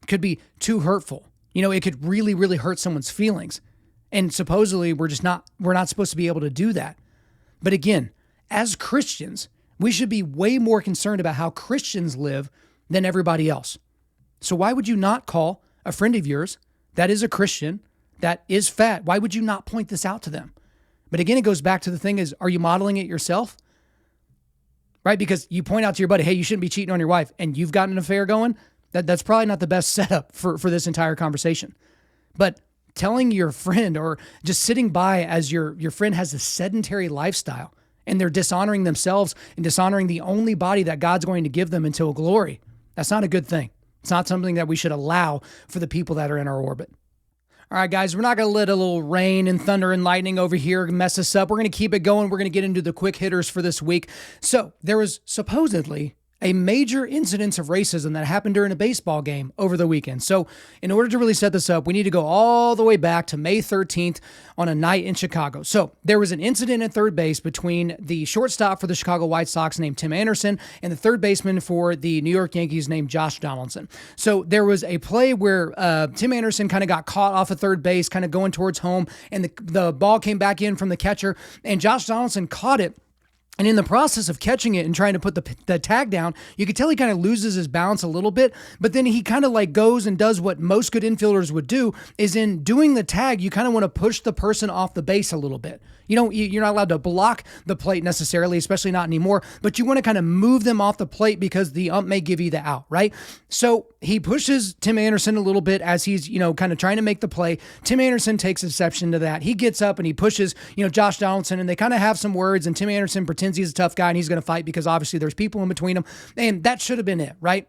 It could be too hurtful. It could really, really hurt someone's feelings. And supposedly we're not supposed to be able to do that. But again, as Christians, we should be way more concerned about how Christians live than everybody else. So why would you not call a friend of yours that is a Christian, that is fat? Why would you not point this out to them? But again, it goes back to the thing is, are you modeling it yourself? Right? Because you point out to your buddy, hey, you shouldn't be cheating on your wife, and you've got an affair going. That's probably not the best setup for this entire conversation. But telling your friend, or just sitting by as your friend has a sedentary lifestyle and they're dishonoring themselves and dishonoring the only body that God's going to give them until glory, that's not a good thing. It's not something that we should allow for the people that are in our orbit. All right, guys, we're not going to let a little rain and thunder and lightning over here mess us up. We're going to keep it going. We're going to get into the quick hitters for this week. So there was supposedly a major incidence of racism that happened during a baseball game over the weekend. So in order to really set this up, we need to go all the way back to May 13th on a night in Chicago. So there was an incident at third base between the shortstop for the Chicago White Sox named Tim Anderson and the third baseman for the New York Yankees named Josh Donaldson. So there was a play where Tim Anderson kind of got caught off of third base, kind of going towards home, and the ball came back in from the catcher, and Josh Donaldson caught it And in the process of catching it and trying to put the tag down, you could tell he kind of loses his balance a little bit, but then he kind of like goes and does what most good infielders would do, is in doing the tag, you kind of want to push the person off the base a little bit. You're not allowed to block the plate necessarily, especially not anymore, but you want to kind of move them off the plate because the ump may give you the out, right? So he pushes Tim Anderson a little bit as he's, kind of trying to make the play. Tim Anderson takes exception to that. He gets up and he pushes, Josh Donaldson, and they kind of have some words, and Tim Anderson pretends he's a tough guy and he's going to fight because obviously there's people in between them, and that should have been it, right?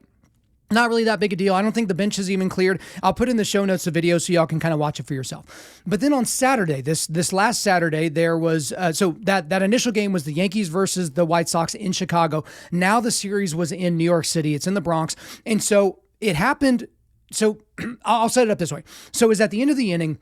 Not really that big a deal. I don't think the bench is even cleared. I'll put in the show notes the video so y'all can kind of watch it for yourself. But then on Saturday, this last Saturday, there was, so that initial game was the Yankees versus the White Sox in Chicago. Now the series was in New York City. It's in the Bronx. And so it happened. So I'll set it up this way. So it was at the end of the inning.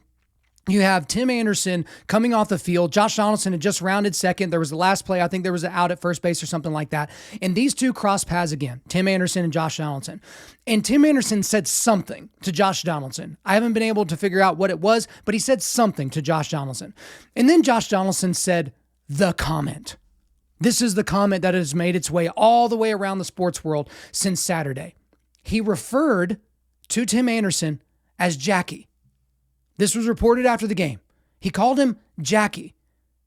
You have Tim Anderson coming off the field. Josh Donaldson had just rounded second. There was the last play. I think there was an out at first base or something like that. And these two cross paths again, Tim Anderson and Josh Donaldson. And Tim Anderson said something to Josh Donaldson. I haven't been able to figure out what it was, but he said something to Josh Donaldson. And then Josh Donaldson said the comment. This is the comment that has made its way all the way around the sports world since Saturday. He referred to Tim Anderson as Jackie. This was reported after the game. He called him Jackie,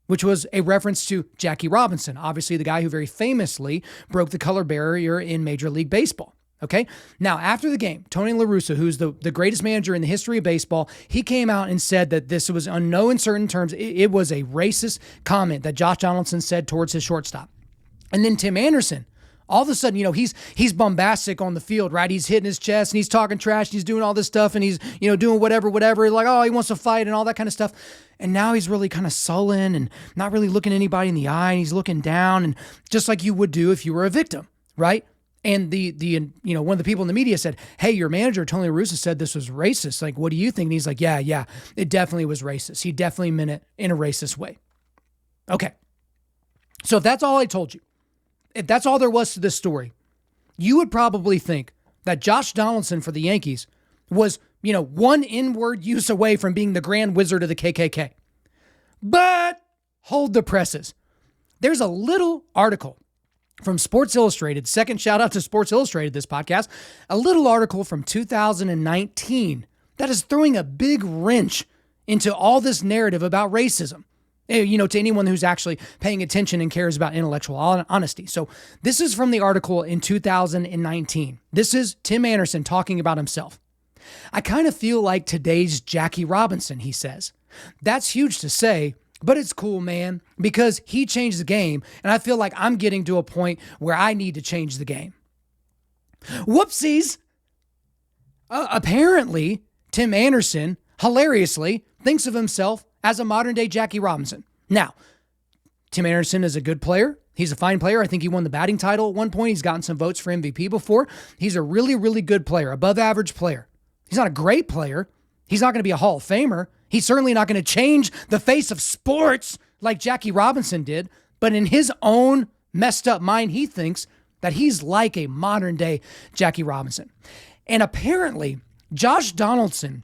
which was a reference to Jackie Robinson, obviously the guy who very famously broke the color barrier in Major League Baseball. Okay. Now, after the game, Tony La Russa, who's the greatest manager in the history of baseball, he came out and said that this was, on no uncertain terms, it was a racist comment that Josh Donaldson said towards his shortstop. And then Tim Anderson, all of a sudden, he's bombastic on the field, right? He's hitting his chest and he's talking trash and he's doing all this stuff and he's, doing whatever, like, oh, he wants to fight and all that kind of stuff. And now he's really kind of sullen and not really looking anybody in the eye, and he's looking down, and just like you would do if you were a victim, right? And the one of the people in the media said, hey, your manager, Tony La Russa, said this was racist. Like, what do you think? And he's like, yeah, it definitely was racist. He definitely meant it in a racist way. Okay. So if that's all I told you, if that's all there was to this story, you would probably think that Josh Donaldson for the Yankees was, one N-word use away from being the grand wizard of the KKK. But hold the presses. There's a little article from Sports Illustrated, second shout out to Sports Illustrated this podcast, a little article from 2019 that is throwing a big wrench into all this narrative about racism. To anyone who's actually paying attention and cares about intellectual honesty. So this is from the article in 2019. This is Tim Anderson talking about himself. I kind of feel like today's Jackie Robinson, he says. That's huge to say, but it's cool, man, because he changed the game, and I feel like I'm getting to a point where I need to change the game. Whoopsies! Apparently, Tim Anderson, hilariously, thinks of himself as a modern-day Jackie Robinson. Now, Tim Anderson is a good player. He's a fine player. I think he won the batting title at one point. He's gotten some votes for MVP before. He's a really, really good player, above-average player. He's not a great player. He's not going to be a Hall of Famer. He's certainly not going to change the face of sports like Jackie Robinson did. But in his own messed up mind, he thinks that he's like a modern-day Jackie Robinson. And apparently, Josh Donaldson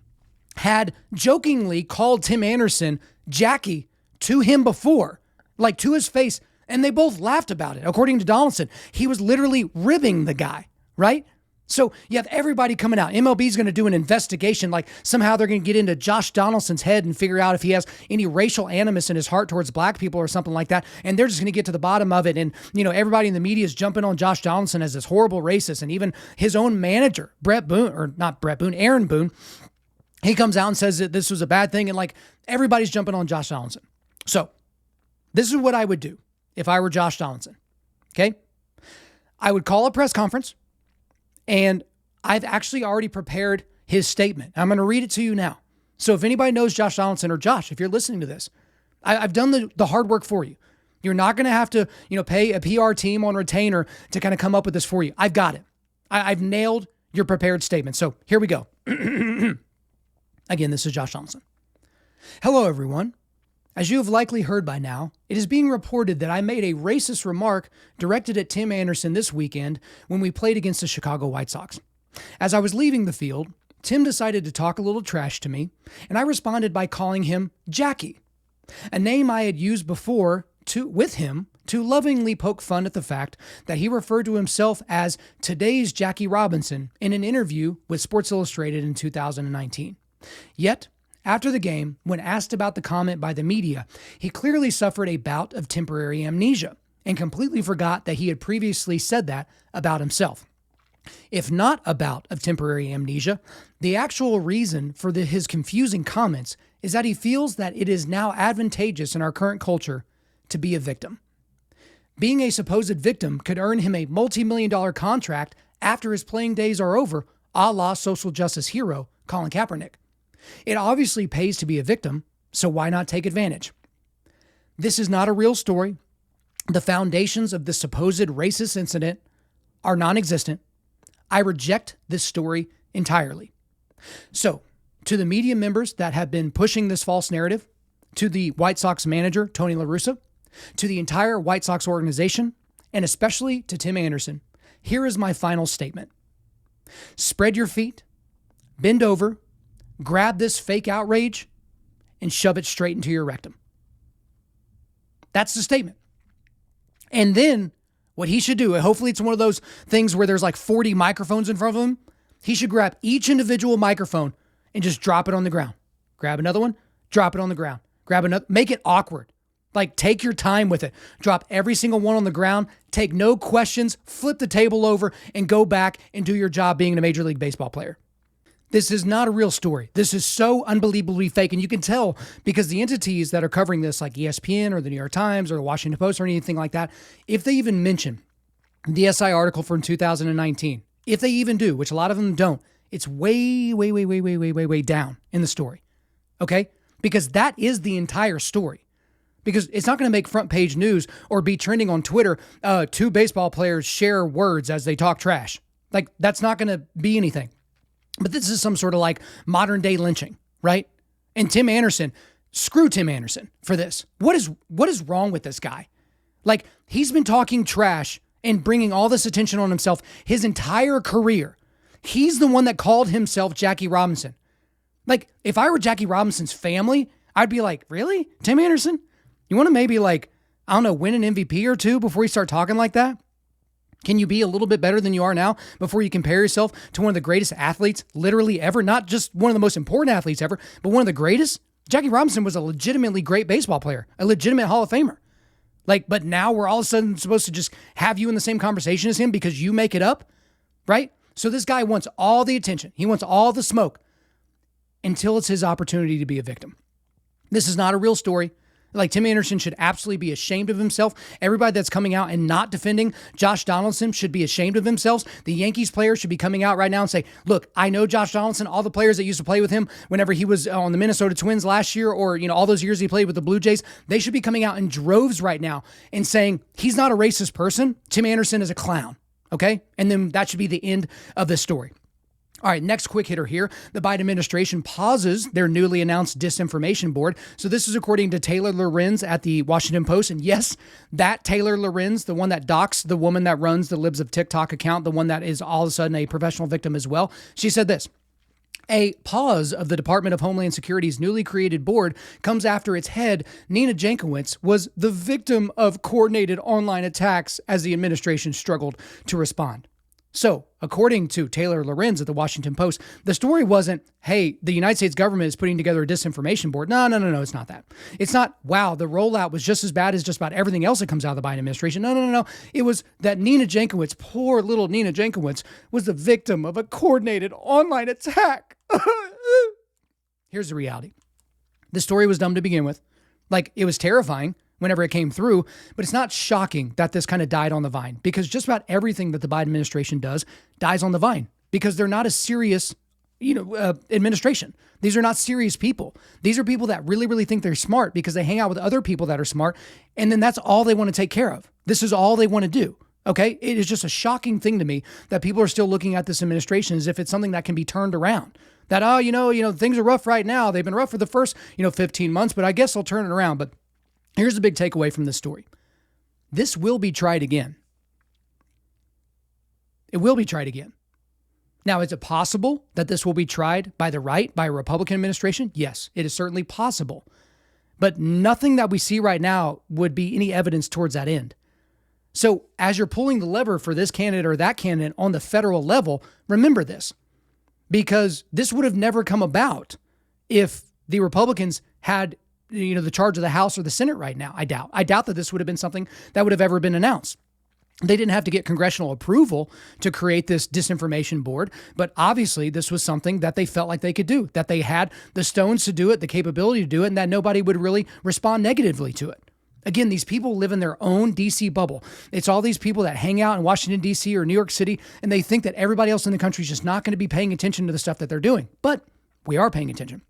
had jokingly called Tim Anderson Jackie to him before, like to his face, and they both laughed about it. According to Donaldson, he was literally ribbing the guy, right? So you have everybody coming out. MLB's going to do an investigation, like somehow they're going to get into Josh Donaldson's head and figure out if he has any racial animus in his heart towards black people or something like that, and they're just going to get to the bottom of it. And, everybody in the media is jumping on Josh Donaldson as this horrible racist, and even his own manager, Aaron Boone, he comes out and says that this was a bad thing, and like everybody's jumping on Josh Donaldson. So this is what I would do if I were Josh Donaldson. Okay. I would call a press conference, and I've actually already prepared his statement. I'm going to read it to you now. So if anybody knows Josh Donaldson, or Josh, if you're listening to this, I've done the hard work for you. You're not going to have to, pay a PR team on retainer to kind of come up with this for you. I've got it. I've nailed your prepared statement. So here we go. Again, this is Josh Donaldson. Hello, everyone. As you have likely heard by now, it is being reported that I made a racist remark directed at Tim Anderson this weekend when we played against the Chicago White Sox. As I was leaving the field, Tim decided to talk a little trash to me, and I responded by calling him Jackie, a name I had used before with him to lovingly poke fun at the fact that he referred to himself as today's Jackie Robinson in an interview with Sports Illustrated in 2019. Yet, after the game, when asked about the comment by the media, he clearly suffered a bout of temporary amnesia and completely forgot that he had previously said that about himself. If not a bout of temporary amnesia, the actual reason for his confusing comments is that he feels that it is now advantageous in our current culture to be a victim. Being a supposed victim could earn him a multi-million-dollar contract after his playing days are over, a la social justice hero Colin Kaepernick. It obviously pays to be a victim, so why not take advantage? This is not a real story. The foundations of the supposed racist incident are non-existent. I reject this story entirely. So, to the media members that have been pushing this false narrative, to the White Sox manager, Tony La Russa, to the entire White Sox organization, and especially to Tim Anderson, here is my final statement. Spread your feet, bend over, grab this fake outrage, and shove it straight into your rectum. That's the statement. And then what he should do, and hopefully it's one of those things where there's like 40 microphones in front of him, he should grab each individual microphone and just drop it on the ground. Grab another one, drop it on the ground. Grab another, make it awkward. Like, take your time with it. Drop every single one on the ground, take no questions, flip the table over, and go back and do your job being a Major League Baseball player. This is not a real story. This is so unbelievably fake. And you can tell because the entities that are covering this, like ESPN or the New York Times or the Washington Post or anything like that, if they even mention the SI article from 2019, if they even do, which a lot of them don't, it's way down in the story. Okay? Because that is the entire story. Because it's not going to make front page news or be trending on Twitter. Two baseball players share words as they talk trash. Like, that's not going to be anything. But this is some sort of like modern day lynching, right? And Tim Anderson, screw Tim Anderson for this. What is wrong with this guy? Like, he's been talking trash and bringing all this attention on himself his entire career. He's the one that called himself Jackie Robinson. Like, if I were Jackie Robinson's family, I'd be like, really? Tim Anderson? You want to maybe like, I don't know, win an MVP or two before you start talking like that? Can you be a little bit better than you are now before you compare yourself to one of the greatest athletes literally ever? Not just one of the most important athletes ever, but one of the greatest? Jackie Robinson was a legitimately great baseball player, a legitimate Hall of Famer. Like, but now we're all of a sudden supposed to just have you in the same conversation as him because you make it up, right? So this guy wants all the attention. He wants all the smoke until it's his opportunity to be a victim. This is not a real story. Like, Tim Anderson should absolutely be ashamed of himself. Everybody that's coming out and not defending Josh Donaldson should be ashamed of themselves. The Yankees players should be coming out right now and say, look, I know Josh Donaldson, all the players that used to play with him whenever he was on the Minnesota Twins last year or, all those years he played with the Blue Jays, they should be coming out in droves right now and saying he's not a racist person. Tim Anderson is a clown. Okay? And then that should be the end of this story. All right, next quick hitter here. The Biden administration pauses their newly announced Disinformation Board. So this is according to Taylor Lorenz at the Washington Post. And yes, that Taylor Lorenz, the one that docks the woman that runs the Libs of TikTok account, the one that is all of a sudden a professional victim as well. She said this: a pause of the Department of Homeland Security's newly created board comes after its head, Nina Jankowicz, was the victim of coordinated online attacks as the administration struggled to respond. So, according to Taylor Lorenz at the Washington Post, the story wasn't, hey, the United States government is putting together a disinformation board. No, it's not that. It's not, wow, the rollout was just as bad as just about everything else that comes out of the Biden administration. No. It was that Nina Jankowicz, poor little Nina Jankowicz, was the victim of a coordinated online attack. Here's the reality. The story was dumb to begin with. Like, it was terrifying whenever it came through, but it's not shocking that this kind of died on the vine, because just about everything that the Biden administration does dies on the vine because they're not a serious, administration. These are not serious people. These are people that really think they're smart because they hang out with other people that are smart, and then that's all they want to take care of. This is all they want to do. Okay? It is just a shocking thing to me that people are still looking at this administration as if it's something that can be turned around. That, things are rough right now. They've been rough for the first, 15 months, but I guess they'll turn it around. But here's the big takeaway from this story. This will be tried again. It will be tried again. Now, is it possible that this will be tried by the right, by a Republican administration? Yes, it is certainly possible. But nothing that we see right now would be any evidence towards that end. So as you're pulling the lever for this candidate or that candidate on the federal level, remember this, because this would have never come about if the Republicans had, the charge of the House or the Senate right now. I doubt that this would have been something that would have ever been announced. They didn't have to get congressional approval to create this disinformation board, but obviously this was something that they felt like they could do, that they had the stones to do it, the capability to do it, and that nobody would really respond negatively to it. Again, these people live in their own DC bubble. It's all these people that hang out in Washington, DC or New York City, and they think that everybody else in the country is just not going to be paying attention to the stuff that they're doing. But we are paying attention.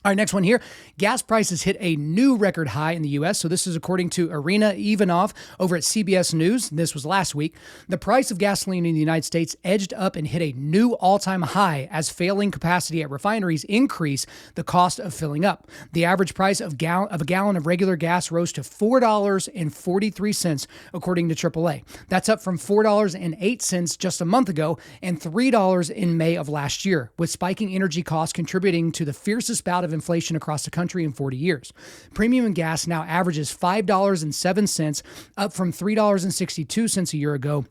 All right, next one here. Gas prices hit a new record high in the U.S. So this is according to Irina Ivanov over at CBS News. This was last week. The price of gasoline in the United States edged up and hit a new all-time high as failing capacity at refineries increased the cost of filling up. The average price of a gallon of regular gas rose to $4.43, according to AAA. That's up from $4.08 just a month ago and $3 in May of last year, with spiking energy costs contributing to the fiercest bout of inflation across the country in 40 years. Premium gas now averages $5.07, up from $3.62 a year ago,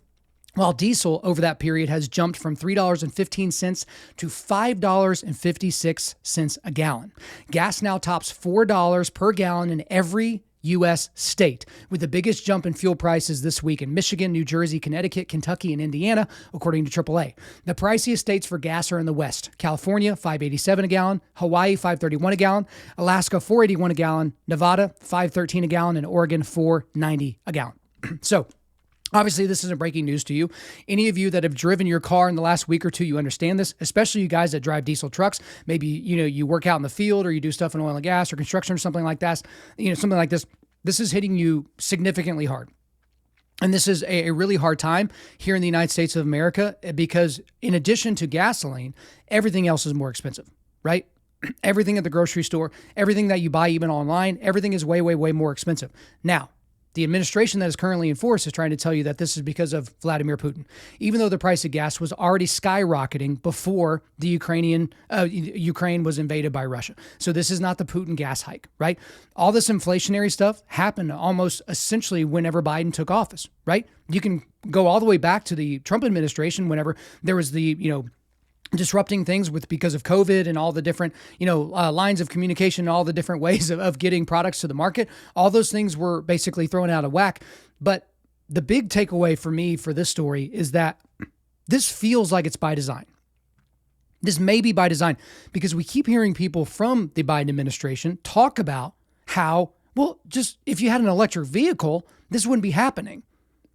while diesel over that period has jumped from $3.15 to $5.56 a gallon. Gas now tops $4 per gallon in every U.S. state, with the biggest jump in fuel prices this week in Michigan, New Jersey, Connecticut, Kentucky, and Indiana, according to AAA. The priciest states for gas are in the West: California, $5.87 a gallon; Hawaii, $5.31 a gallon; Alaska, $4.81 a gallon; Nevada, $5.13 a gallon; and Oregon, $4.90 a gallon. So, obviously, this isn't breaking news to you. Any of you that have driven your car in the last week or two, you understand this, especially you guys that drive diesel trucks. Maybe, you work out in the field or you do stuff in oil and gas or construction or something like that. Something like this. This is hitting you significantly hard. And this is a really hard time here in the United States of America because in addition to gasoline, everything else is more expensive, right? Everything at the grocery store, everything that you buy even online, everything is way, way, way more expensive. Now, the administration that is currently in force is trying to tell you that this is because of Vladimir Putin, even though the price of gas was already skyrocketing before the Ukraine was invaded by Russia. So this is not the Putin gas hike, right? All this inflationary stuff happened almost essentially whenever Biden took office, right? You can go all the way back to the Trump administration whenever there was the, disrupting things because of COVID and all the different, lines of communication, all the different ways of getting products to the market. All those things were basically thrown out of whack. But the big takeaway for me for this story is that this feels like it's by design. This may be by design because we keep hearing people from the Biden administration talk about how, just if you had an electric vehicle, this wouldn't be happening.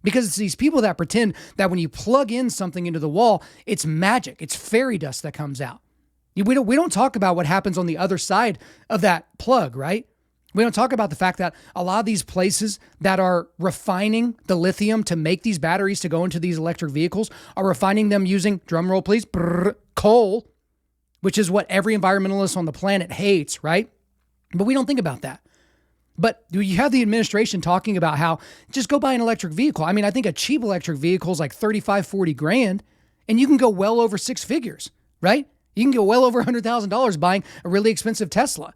Because it's these people that pretend that when you plug in something into the wall, it's magic. It's fairy dust that comes out. We don't talk about what happens on the other side of that plug, right? We don't talk about the fact that a lot of these places that are refining the lithium to make these batteries to go into these electric vehicles are refining them using, drum roll please, coal, which is what every environmentalist on the planet hates, right? But we don't think about that. But you have the administration talking about how just go buy an electric vehicle. I mean, I think a cheap electric vehicle is like 35, 40 grand, and you can go well over six figures, right? You can go well over $100,000 buying a really expensive Tesla.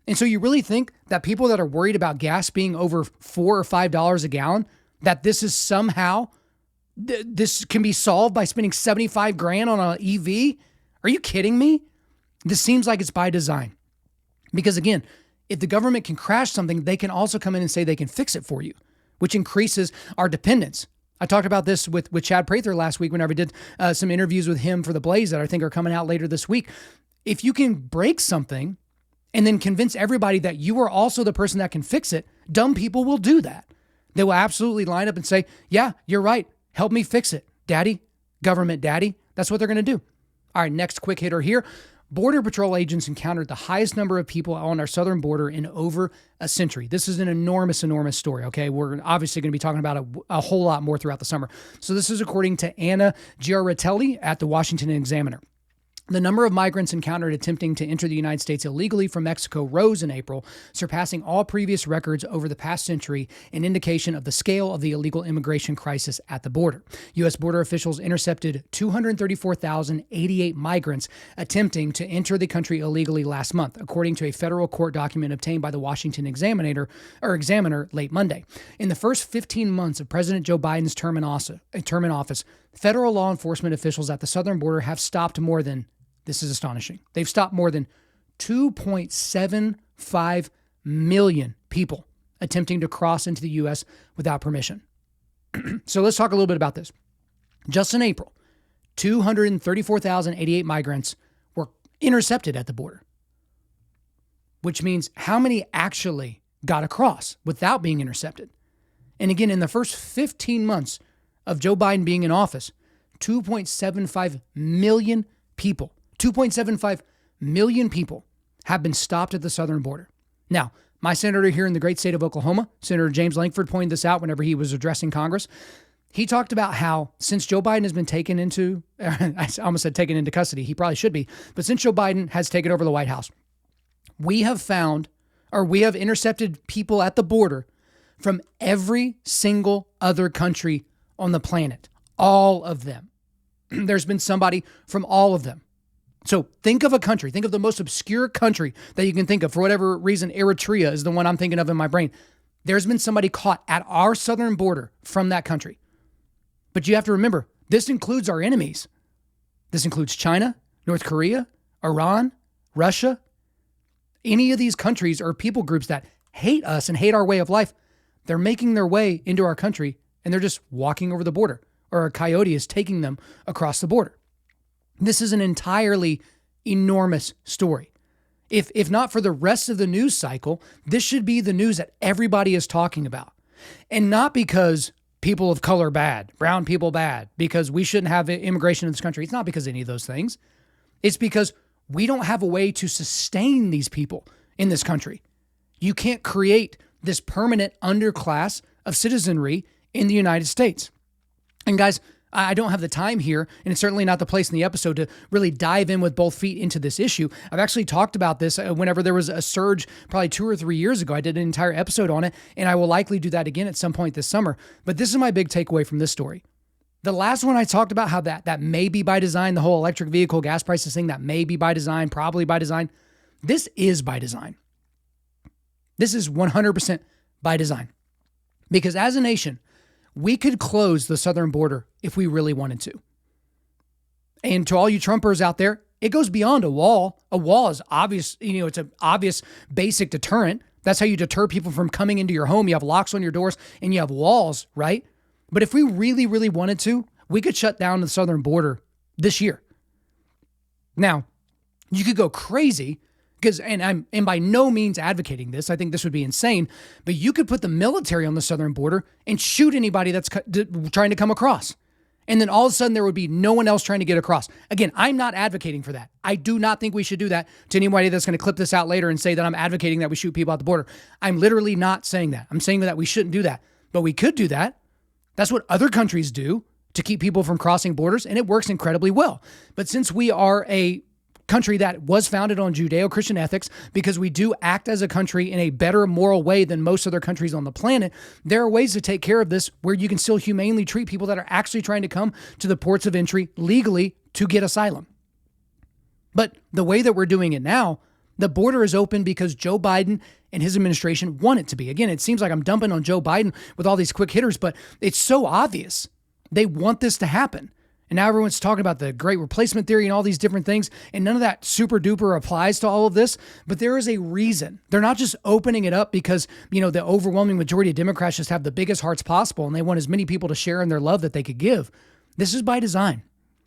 And so you really think that people that are worried about gas being over $4 or $5 a gallon, that this is somehow, this can be solved by spending 75 grand on an EV? Are you kidding me? This seems like it's by design. Because again, if the government can crash something, they can also come in and say they can fix it for you, which increases our dependence. I talked about this with Chad Prather last week whenever I did some interviews with him for The Blaze that I think are coming out later this week. If you can break something and then convince everybody that you are also the person that can fix it, dumb people will do that. They will absolutely line up and say, yeah, you're right. Help me fix it, daddy, government daddy. That's what they're going to do. All right, next quick hitter here. Border Patrol agents encountered the highest number of people on our southern border in over a century. This is an enormous, enormous story, okay? We're obviously going to be talking about a whole lot more throughout the summer. So this is according to Anna Giaratelli at the Washington Examiner. The number of migrants encountered attempting to enter the United States illegally from Mexico rose in April, surpassing all previous records over the past century, an indication of the scale of the illegal immigration crisis at the border. U.S. border officials intercepted 234,088 migrants attempting to enter the country illegally last month, according to a federal court document obtained by the Washington Examiner late Monday. In the first 15 months of President Joe Biden's term in office, federal law enforcement officials at the southern border have stopped more than This is astonishing. They've stopped more than 2.75 million people attempting to cross into the U.S. without permission. So let's talk a little bit about this. Just in April, 234,088 migrants were intercepted at the border, which means how many actually got across without being intercepted? And again, in the first 15 months of Joe Biden being in office, 2.75 million people 2.75 million people have been stopped at the southern border. Now, my senator here in the great state of Oklahoma, Senator James Lankford, pointed this out whenever he was addressing Congress. He talked about how since Joe Biden has been taken into, I almost said taken into custody, he probably should be, but since Joe Biden has taken over the White House, we have intercepted people at the border from every single other country on the planet. All of them. There's been somebody from all of them. So think of a country, think of the most obscure country that you can think of. For whatever reason, Eritrea is the one I'm thinking of in my brain. There's been somebody caught at our southern border from that country. But you have to remember, this includes our enemies. This includes China, North Korea, Iran, Russia. Any of these countries or people groups that hate us and hate our way of life, they're making their way into our country and they're just walking over the border, or a coyote is taking them across the border. This is an entirely enormous story. If not for the rest of the news cycle, this should be the news that everybody is talking about. And not because people of color bad, brown people bad, because we shouldn't have immigration in this country. It's not because of any of those things. It's because we don't have a way to sustain these people in this country. You can't create this permanent underclass of citizenry in the United States. And guys, I don't have the time here, and it's certainly not the place in the episode to really dive in with both feet into this issue. I've actually talked about this whenever there was a surge probably 2 or 3 years ago. I did an entire episode on it, and I will likely do that again at some point this summer. But this is my big takeaway from this story. The last one I talked about how that may be by design, the whole electric vehicle gas prices thing, that may be by design, probably by design. This is by design. This is 100% by design. Because as a nation, we could close the southern border if we really wanted to. And to all you Trumpers out there, it goes beyond a wall. A wall is obvious, it's an obvious basic deterrent. That's how you deter people from coming into your home. You have locks on your doors and you have walls, right? But if we really, really wanted to, we could shut down the southern border this year. Now, you could go crazy because, and I'm by no means advocating this. I think this would be insane, but you could put the military on the southern border and shoot anybody that's trying to come across. And then all of a sudden there would be no one else trying to get across. Again, I'm not advocating for that. I do not think we should do that to anybody that's going to clip this out later and say that I'm advocating that we shoot people at the border. I'm literally not saying that. I'm saying that we shouldn't do that, but we could do that. That's what other countries do to keep people from crossing borders, and it works incredibly well. But since we are a country that was founded on Judeo-Christian ethics, because we do act as a country in a better moral way than most other countries on the planet, there are ways to take care of this where you can still humanely treat people that are actually trying to come to the ports of entry legally to get asylum. But the way that we're doing it now, the border is open because Joe Biden and his administration want it to be. Again, it seems like I'm dumping on Joe Biden with all these quick hitters, but it's so obvious. They want this to happen. And now everyone's talking about the great replacement theory and all these different things. And none of that super duper applies to all of this. But there is a reason. They're not just opening it up because, the overwhelming majority of Democrats just have the biggest hearts possible and they want as many people to share in their love that they could give. This is by design.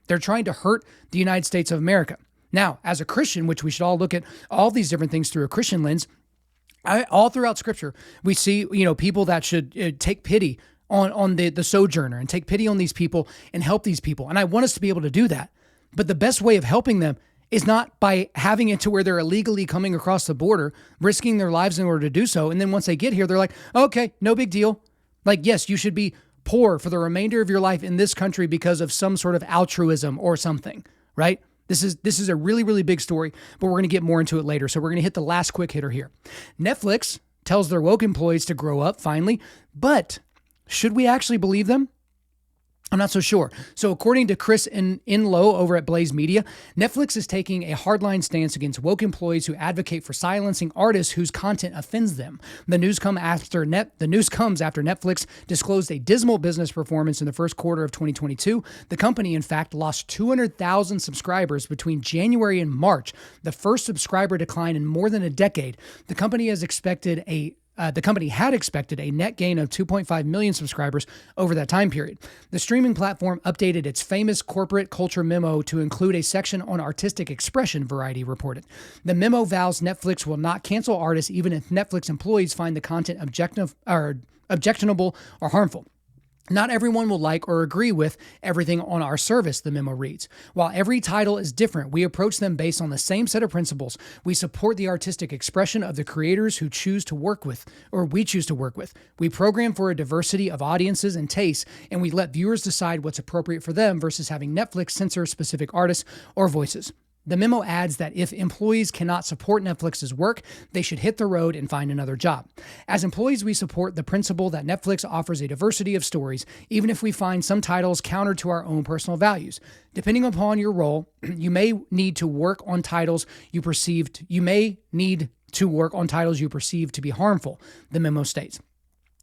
They're trying to hurt the United States of America. Now, as a Christian, which we should all look at all these different things through a Christian lens, all throughout Scripture, we see, people that should take pity on the sojourner and take pity on these people and help these people. And I want us to be able to do that. But the best way of helping them is not by having it to where they're illegally coming across the border, risking their lives in order to do so. And then once they get here, they're like, okay, no big deal. Like, yes, you should be poor for the remainder of your life in this country because of some sort of altruism or something, right? This is a really, really big story, but we're going to get more into it later. So we're going to hit the last quick hitter here. Netflix tells their woke employees to grow up finally, but should we actually believe them? I'm not so sure. So according to Chris Inlow over at Blaze Media, Netflix is taking a hardline stance against woke employees who advocate for silencing artists whose content offends them. The news comes after Netflix disclosed a dismal business performance in the first quarter of 2022. The company, in fact, lost 200,000 subscribers between January and March, the first subscriber decline in more than a decade. The company had expected a net gain of 2.5 million subscribers over that time period. The streaming platform updated its famous corporate culture memo to include a section on artistic expression, Variety reported. The memo vows Netflix will not cancel artists even if Netflix employees find the content objectionable or harmful. Not everyone will like or agree with everything on our service, the memo reads. While every title is different, we approach them based on the same set of principles. We support the artistic expression of the creators who we choose to work with. We program for a diversity of audiences and tastes, and we let viewers decide what's appropriate for them versus having Netflix censor specific artists or voices. The memo adds that if employees cannot support Netflix's work, they should hit the road and find another job. As employees, we support the principle that Netflix offers a diversity of stories, even if we find some titles counter to our own personal values. Depending upon your role, you may need to work on titles you perceive to be harmful, the memo states.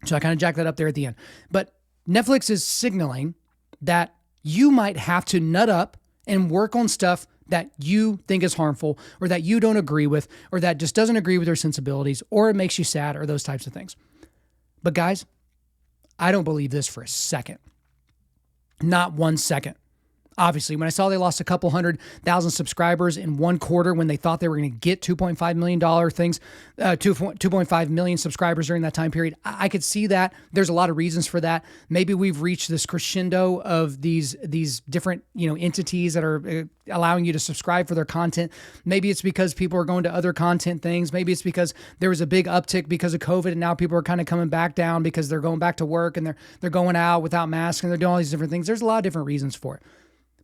So I kind of jacked that up there at the end. But Netflix is signaling that you might have to nut up and work on stuff that you think is harmful or that you don't agree with or that just doesn't agree with your sensibilities or it makes you sad or those types of things. But guys, I don't believe this for a second. Not 1 second. Obviously, when I saw they lost a couple 100,000 subscribers in one quarter when they thought they were going to get $2.5 million 2.5 million subscribers during that time period, I could see that. There's a lot of reasons for that. Maybe we've reached this crescendo of these different entities that are allowing you to subscribe for their content. Maybe it's because people are going to other content things. Maybe it's because there was a big uptick because of COVID and now people are kind of coming back down because they're going back to work and they're going out without masks and they're doing all these different things. There's a lot of different reasons for it.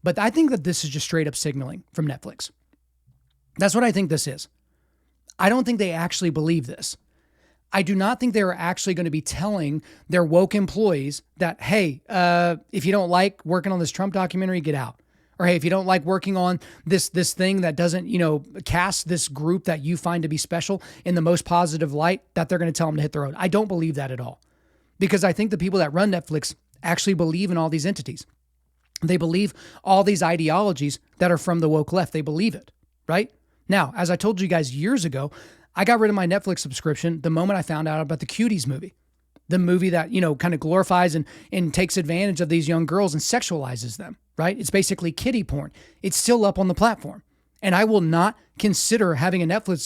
But I think that this is just straight up signaling from Netflix. That's what I think this is. I don't think they actually believe this. I do not think they are actually going to be telling their woke employees that, hey, if you don't like working on this Trump documentary, get out. Or, hey, if you don't like working on this thing that doesn't, cast this group that you find to be special in the most positive light, that they're going to tell them to hit the road. I don't believe that at all. Because I think the people that run Netflix actually believe in all these entities. They believe all these ideologies that are from the woke left. They believe it, right? Now, as I told you guys years ago, I got rid of my Netflix subscription the moment I found out about the Cuties movie. The movie that, kind of glorifies and takes advantage of these young girls and sexualizes them, right? It's basically kiddie porn. It's still up on the platform. And I will not consider having a Netflix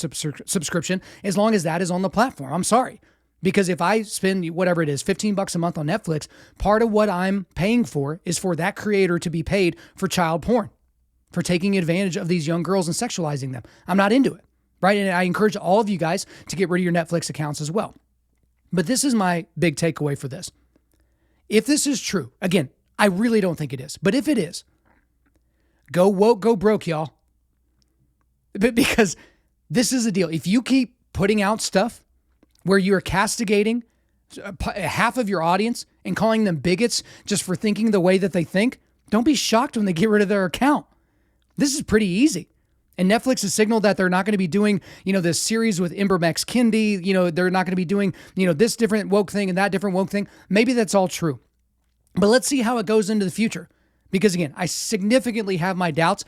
subscription as long as that is on the platform. I'm sorry. Because if I spend whatever it is, $15 a month on Netflix, part of what I'm paying for is for that creator to be paid for child porn, for taking advantage of these young girls and sexualizing them. I'm not into it, right? And I encourage all of you guys to get rid of your Netflix accounts as well. But this is my big takeaway for this. If this is true, again, I really don't think it is, but if it is, go woke, go broke, y'all. Because this is the deal. If you keep putting out stuff where you're castigating half of your audience and calling them bigots just for thinking the way that they think, don't be shocked when they get rid of their account. This is pretty easy. And Netflix has signaled that they're not going to be doing, this series with Imbermex Kendi. They're not going to be doing, this different woke thing and that different woke thing. Maybe that's all true. But let's see how it goes into the future. Because again, I significantly have my doubts.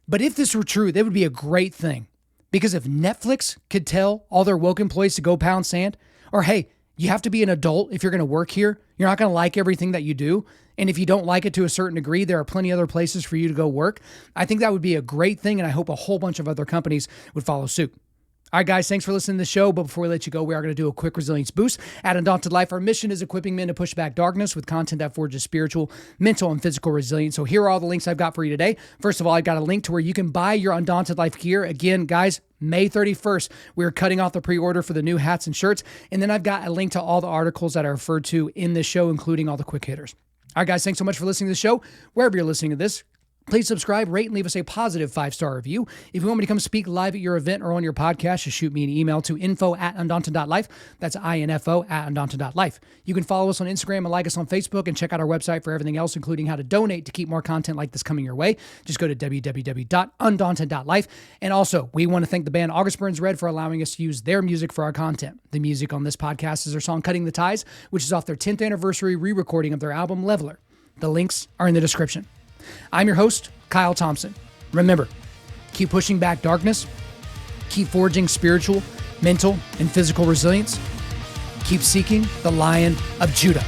But if this were true, that would be a great thing. Because if Netflix could tell all their woke employees to go pound sand, or hey, you have to be an adult if you're going to work here. You're not going to like everything that you do. And if you don't like it to a certain degree, there are plenty other places for you to go work. I think that would be a great thing. And I hope a whole bunch of other companies would follow suit. All right, guys, thanks for listening to the show. But before we let you go, we are going to do a quick resilience boost. At Undaunted.Life, our mission is equipping men to push back darkness with content that forges spiritual, mental, and physical resilience. So here are all the links I've got for you today. First of all, I've got a link to where you can buy your Undaunted.Life gear. Again, guys, May 31st, we're cutting off the pre-order for the new hats and shirts. And then I've got a link to all the articles that are referred to in this show, including all the quick hitters. All right, guys, thanks so much for listening to the show. Wherever you're listening to this, Please subscribe, rate, and leave us a positive 5-star review. If you want me to come speak live at your event or on your podcast, just shoot me an email to info@Undaunted.Life. That's info@Undaunted.Life. You can follow us on Instagram and like us on Facebook, and check out our website for everything else, including how to donate to keep more content like this coming your way. Just go to www.Undaunted.Life. And also, we want to thank the band August Burns Red for allowing us to use their music for our content. The music on this podcast is their song Cutting the Ties, which is off their 10th anniversary re-recording of their album Leveler. The links are in the description. I'm your host, Kyle Thompson. Remember, keep pushing back darkness, keep forging spiritual, mental, and physical resilience, keep seeking the Lion of Judah.